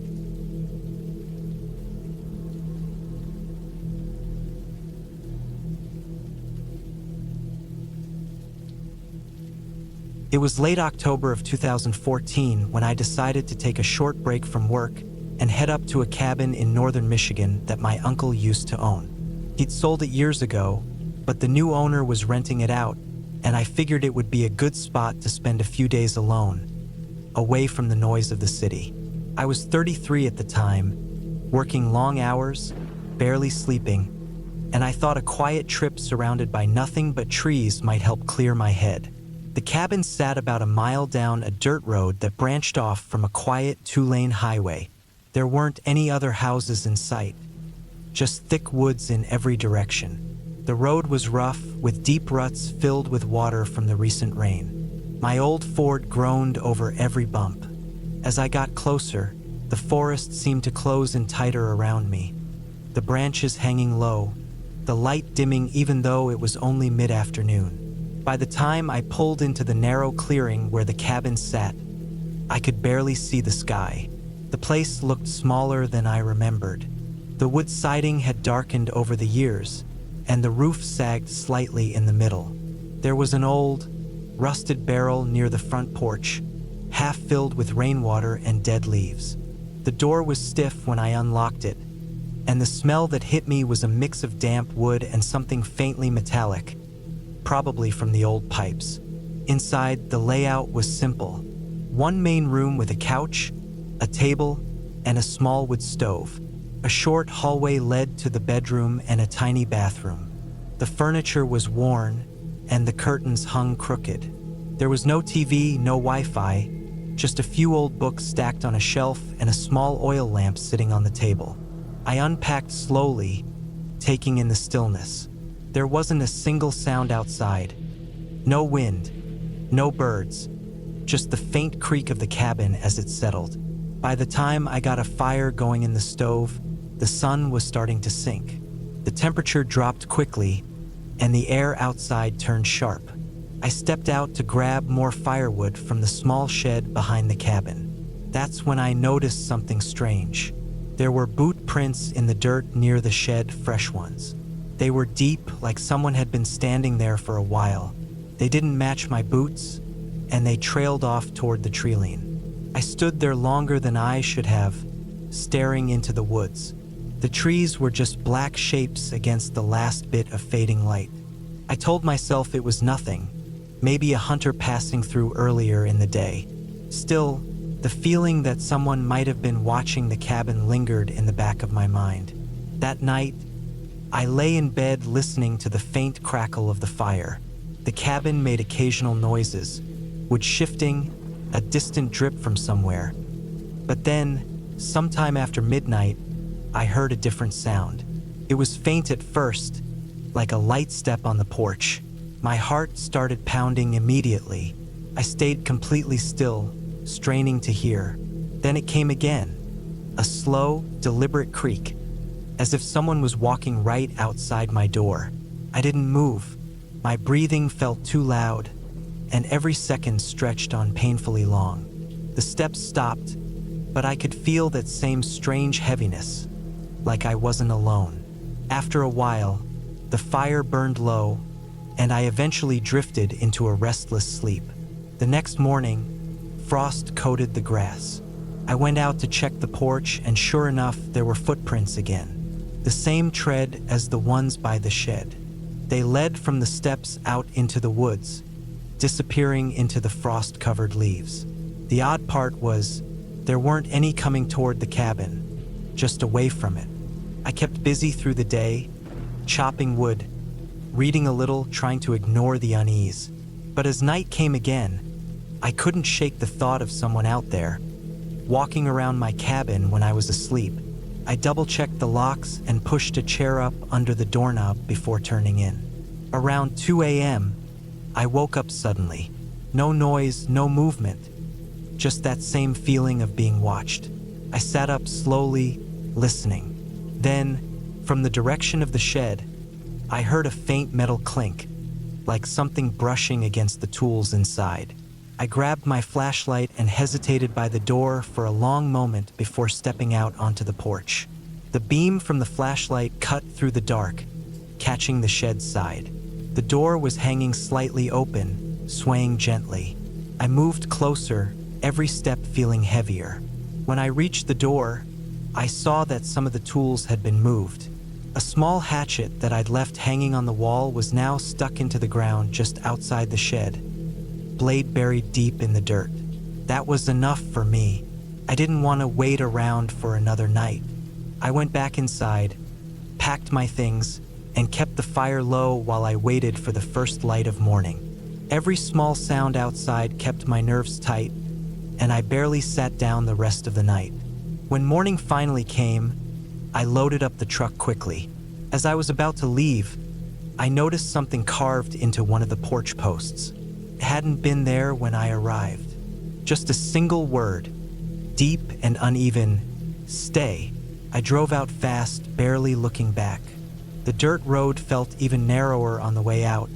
It was late October of 2014 when I decided to take a short break from work and head up to a cabin in northern Michigan that my uncle used to own. He'd sold it years ago, but the new owner was renting it out, and I figured it would be a good spot to spend a few days alone, away from the noise of the city. I was 33 at the time, working long hours, barely sleeping, and I thought a quiet trip surrounded by nothing but trees might help clear my head. The cabin sat about a mile down a dirt road that branched off from a quiet two-lane highway. There weren't any other houses in sight, just thick woods in every direction. The road was rough, with deep ruts filled with water from the recent rain. My old Ford groaned over every bump. As I got closer, the forest seemed to close in tighter around me, the branches hanging low, the light dimming even though it was only mid-afternoon. By the time I pulled into the narrow clearing where the cabin sat, I could barely see the sky. The place looked smaller than I remembered. The wood siding had darkened over the years, and the roof sagged slightly in the middle. There was an old, rusted barrel near the front porch, half filled with rainwater and dead leaves. The door was stiff when I unlocked it, and the smell that hit me was a mix of damp wood and something faintly metallic, probably from the old pipes. Inside, the layout was simple. One main room with a couch, a table, and a small wood stove. A short hallway led to the bedroom and a tiny bathroom. The furniture was worn, and the curtains hung crooked. There was no TV, no Wi-Fi, just a few old books stacked on a shelf and a small oil lamp sitting on the table. I unpacked slowly, taking in the stillness. There wasn't a single sound outside. No wind, no birds, just the faint creak of the cabin as it settled. By the time I got a fire going in the stove, the sun was starting to sink. The temperature dropped quickly, and the air outside turned sharp. I stepped out to grab more firewood from the small shed behind the cabin. That's when I noticed something strange. There were boot prints in the dirt near the shed, fresh ones. They were deep, like someone had been standing there for a while. They didn't match my boots, and they trailed off toward the treeline. I stood there longer than I should have, staring into the woods. The trees were just black shapes against the last bit of fading light. I told myself it was nothing, maybe a hunter passing through earlier in the day. Still, the feeling that someone might have been watching the cabin lingered in the back of my mind. That night, I lay in bed listening to the faint crackle of the fire. The cabin made occasional noises, wood shifting, a distant drip from somewhere. But then, sometime after midnight, I heard a different sound. It was faint at first, like a light step on the porch. My heart started pounding immediately. I stayed completely still, straining to hear. Then it came again, a slow, deliberate creak, as if someone was walking right outside my door. I didn't move. My breathing felt too loud, and every second stretched on painfully long. The steps stopped, but I could feel that same strange heaviness, like I wasn't alone. After a while, the fire burned low, and I eventually drifted into a restless sleep. The next morning, frost coated the grass. I went out to check the porch, and sure enough, there were footprints again. The same tread as the ones by the shed. They led from the steps out into the woods, disappearing into the frost-covered leaves. The odd part was, there weren't any coming toward the cabin, just away from it. I kept busy through the day, chopping wood, reading a little, trying to ignore the unease. But as night came again, I couldn't shake the thought of someone out there, walking around my cabin when I was asleep. I double-checked the locks and pushed a chair up under the doorknob before turning in. Around 2 a.m., I woke up suddenly. No noise, no movement, just that same feeling of being watched. I sat up slowly, listening. Then, from the direction of the shed, I heard a faint metal clink, like something brushing against the tools inside. I grabbed my flashlight and hesitated by the door for a long moment before stepping out onto the porch. The beam from the flashlight cut through the dark, catching the shed's side. The door was hanging slightly open, swaying gently. I moved closer, every step feeling heavier. When I reached the door, I saw that some of the tools had been moved. A small hatchet that I'd left hanging on the wall was now stuck into the ground just outside the shed, blade buried deep in the dirt. That was enough for me. I didn't want to wait around for another night. I went back inside, packed my things, and kept the fire low while I waited for the first light of morning. Every small sound outside kept my nerves tight, and I barely sat down the rest of the night. When morning finally came, I loaded up the truck quickly. As I was about to leave, I noticed something carved into one of the porch posts. It hadn't been there when I arrived. Just a single word, deep and uneven, "Stay." I drove out fast, barely looking back. The dirt road felt even narrower on the way out,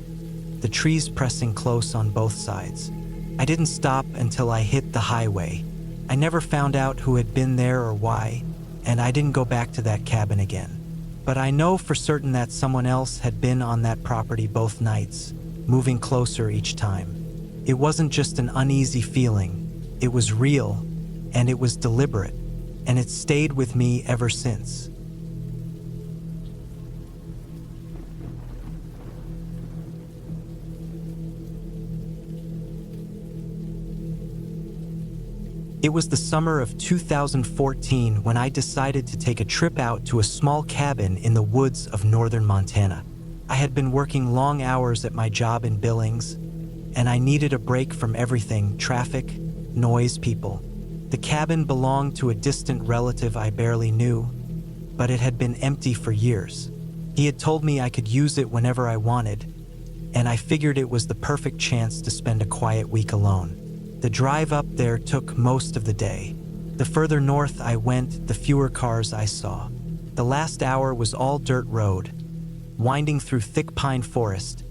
the trees pressing close on both sides. I didn't stop until I hit the highway. I never found out who had been there or why, and I didn't go back to that cabin again. But I know for certain that someone else had been on that property both nights, moving closer each time. It wasn't just an uneasy feeling, it was real, and it was deliberate, and it stayed with me ever since. It was the summer of 2014 when I decided to take a trip out to a small cabin in the woods of northern Montana. I had been working long hours at my job in Billings, and I needed a break from everything: traffic, noise, people. The cabin belonged to a distant relative I barely knew, but it had been empty for years. He had told me I could use it whenever I wanted, and I figured it was the perfect chance to spend a quiet week alone. The drive up there took most of the day. The further north I went, the fewer cars I saw. The last hour was all dirt road, winding through thick pine forest,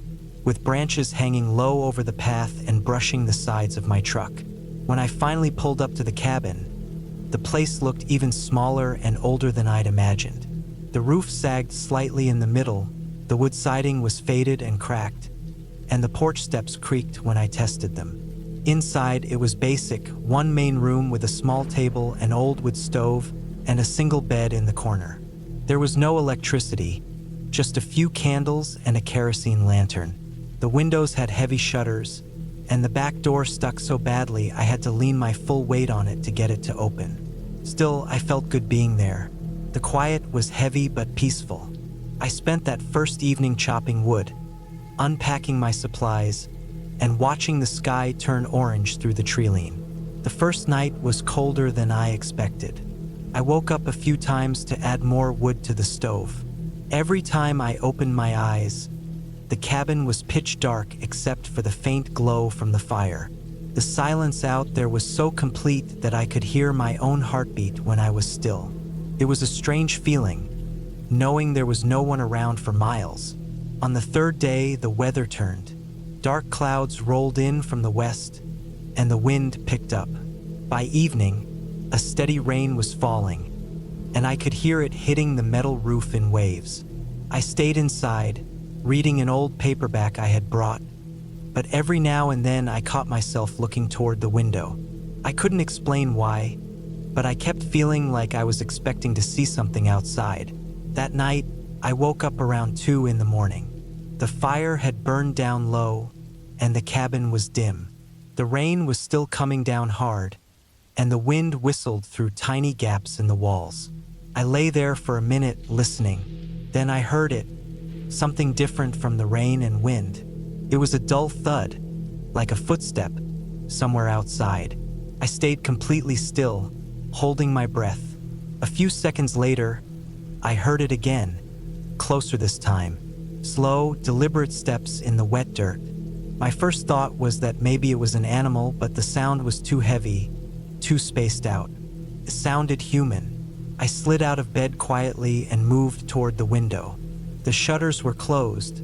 with branches hanging low over the path and brushing the sides of my truck. When I finally pulled up to the cabin, the place looked even smaller and older than I'd imagined. The roof sagged slightly in the middle, the wood siding was faded and cracked, and the porch steps creaked when I tested them. Inside, it was basic: one main room with a small table, an old wood stove, and a single bed in the corner. There was no electricity, just a few candles and a kerosene lantern. The windows had heavy shutters, and the back door stuck so badly I had to lean my full weight on it to get it to open. Still, I felt good being there. The quiet was heavy but peaceful. I spent that first evening chopping wood, unpacking my supplies, and watching the sky turn orange through the treeline. The first night was colder than I expected. I woke up a few times to add more wood to the stove. Every time I opened my eyes, the cabin was pitch dark except for the faint glow from the fire. The silence out there was so complete that I could hear my own heartbeat when I was still. It was a strange feeling, knowing there was no one around for miles. On the third day, the weather turned. Dark clouds rolled in from the west, and the wind picked up. By evening, a steady rain was falling, and I could hear it hitting the metal roof in waves. I stayed inside, reading an old paperback I had brought, but every now and then I caught myself looking toward the window. I couldn't explain why, but I kept feeling like I was expecting to see something outside. That night, I woke up around 2 in the morning. The fire had burned down low, and the cabin was dim. The rain was still coming down hard, and the wind whistled through tiny gaps in the walls. I lay there for a minute listening. Then I heard it, something different from the rain and wind. It was a dull thud, like a footstep, somewhere outside. I stayed completely still, holding my breath. A few seconds later, I heard it again, closer this time. Slow, deliberate steps in the wet dirt. My first thought was that maybe it was an animal, but the sound was too heavy, too spaced out. It sounded human. I slid out of bed quietly and moved toward the window. The shutters were closed,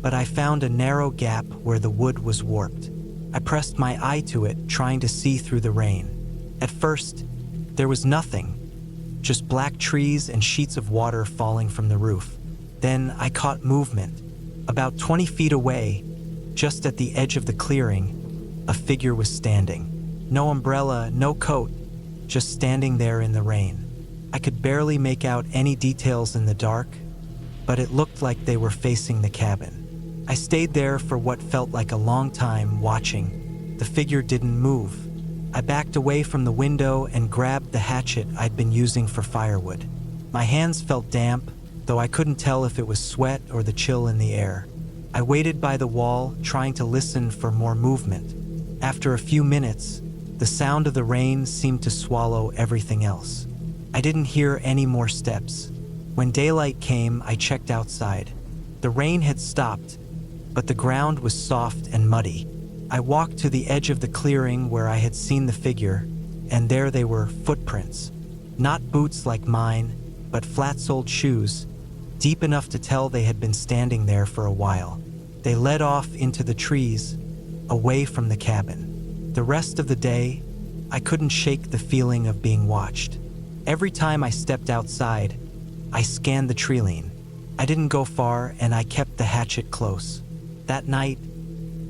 but I found a narrow gap where the wood was warped. I pressed my eye to it, trying to see through the rain. At first, there was nothing, just black trees and sheets of water falling from the roof. Then I caught movement. About 20 feet away, just at the edge of the clearing, a figure was standing. No umbrella, no coat, just standing there in the rain. I could barely make out any details in the dark, but it looked like they were facing the cabin. I stayed there for what felt like a long time, watching. The figure didn't move. I backed away from the window and grabbed the hatchet I'd been using for firewood. My hands felt damp, though I couldn't tell if it was sweat or the chill in the air. I waited by the wall, trying to listen for more movement. After a few minutes, the sound of the rain seemed to swallow everything else. I didn't hear any more steps. When daylight came, I checked outside. The rain had stopped, but the ground was soft and muddy. I walked to the edge of the clearing where I had seen the figure, and there they were, footprints. Not boots like mine, but flat-soled shoes, deep enough to tell they had been standing there for a while. They led off into the trees, away from the cabin. The rest of the day, I couldn't shake the feeling of being watched. Every time I stepped outside, I scanned the treeline. I didn't go far, and I kept the hatchet close. That night,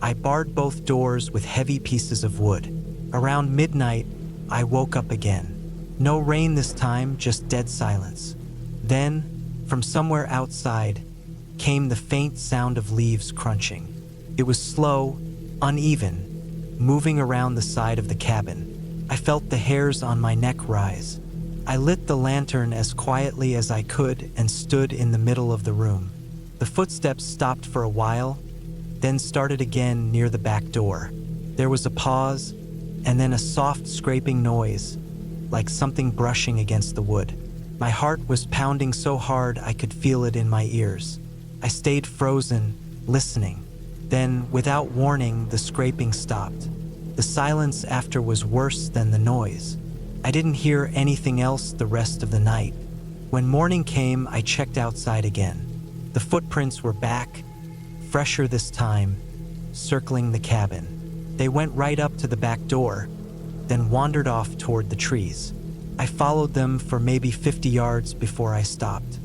I barred both doors with heavy pieces of wood. Around midnight, I woke up again. No rain this time, just dead silence. Then, from somewhere outside, came the faint sound of leaves crunching. It was slow, uneven, moving around the side of the cabin. I felt the hairs on my neck rise. I lit the lantern as quietly as I could and stood in the middle of the room. The footsteps stopped for a while, then started again near the back door. There was a pause, and then a soft scraping noise, like something brushing against the wood. My heart was pounding so hard I could feel it in my ears. I stayed frozen, listening. Then, without warning, the scraping stopped. The silence after was worse than the noise. I didn't hear anything else the rest of the night. When morning came, I checked outside again. The footprints were back, fresher this time, circling the cabin. They went right up to the back door, then wandered off toward the trees. I followed them for maybe 50 yards before I stopped.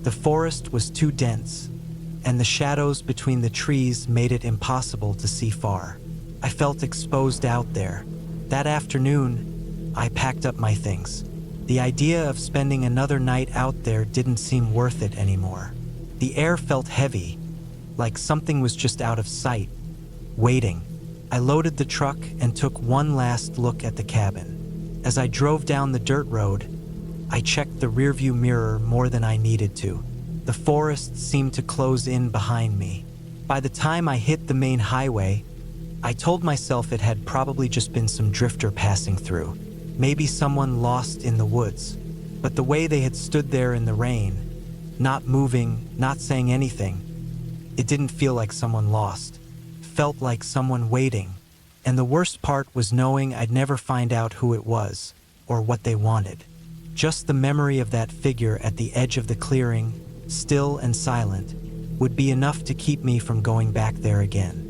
The forest was too dense, and the shadows between the trees made it impossible to see far. I felt exposed out there. That afternoon, I packed up my things. The idea of spending another night out there didn't seem worth it anymore. The air felt heavy, like something was just out of sight, waiting. I loaded the truck and took one last look at the cabin. As I drove down the dirt road, I checked the rearview mirror more than I needed to. The forest seemed to close in behind me. By the time I hit the main highway, I told myself it had probably just been some drifter passing through. Maybe someone lost in the woods. But the way they had stood there in the rain, not moving, not saying anything, it didn't feel like someone lost. Felt like someone waiting. And the worst part was knowing I'd never find out who it was or what they wanted. Just the memory of that figure at the edge of the clearing, still and silent, would be enough to keep me from going back there again.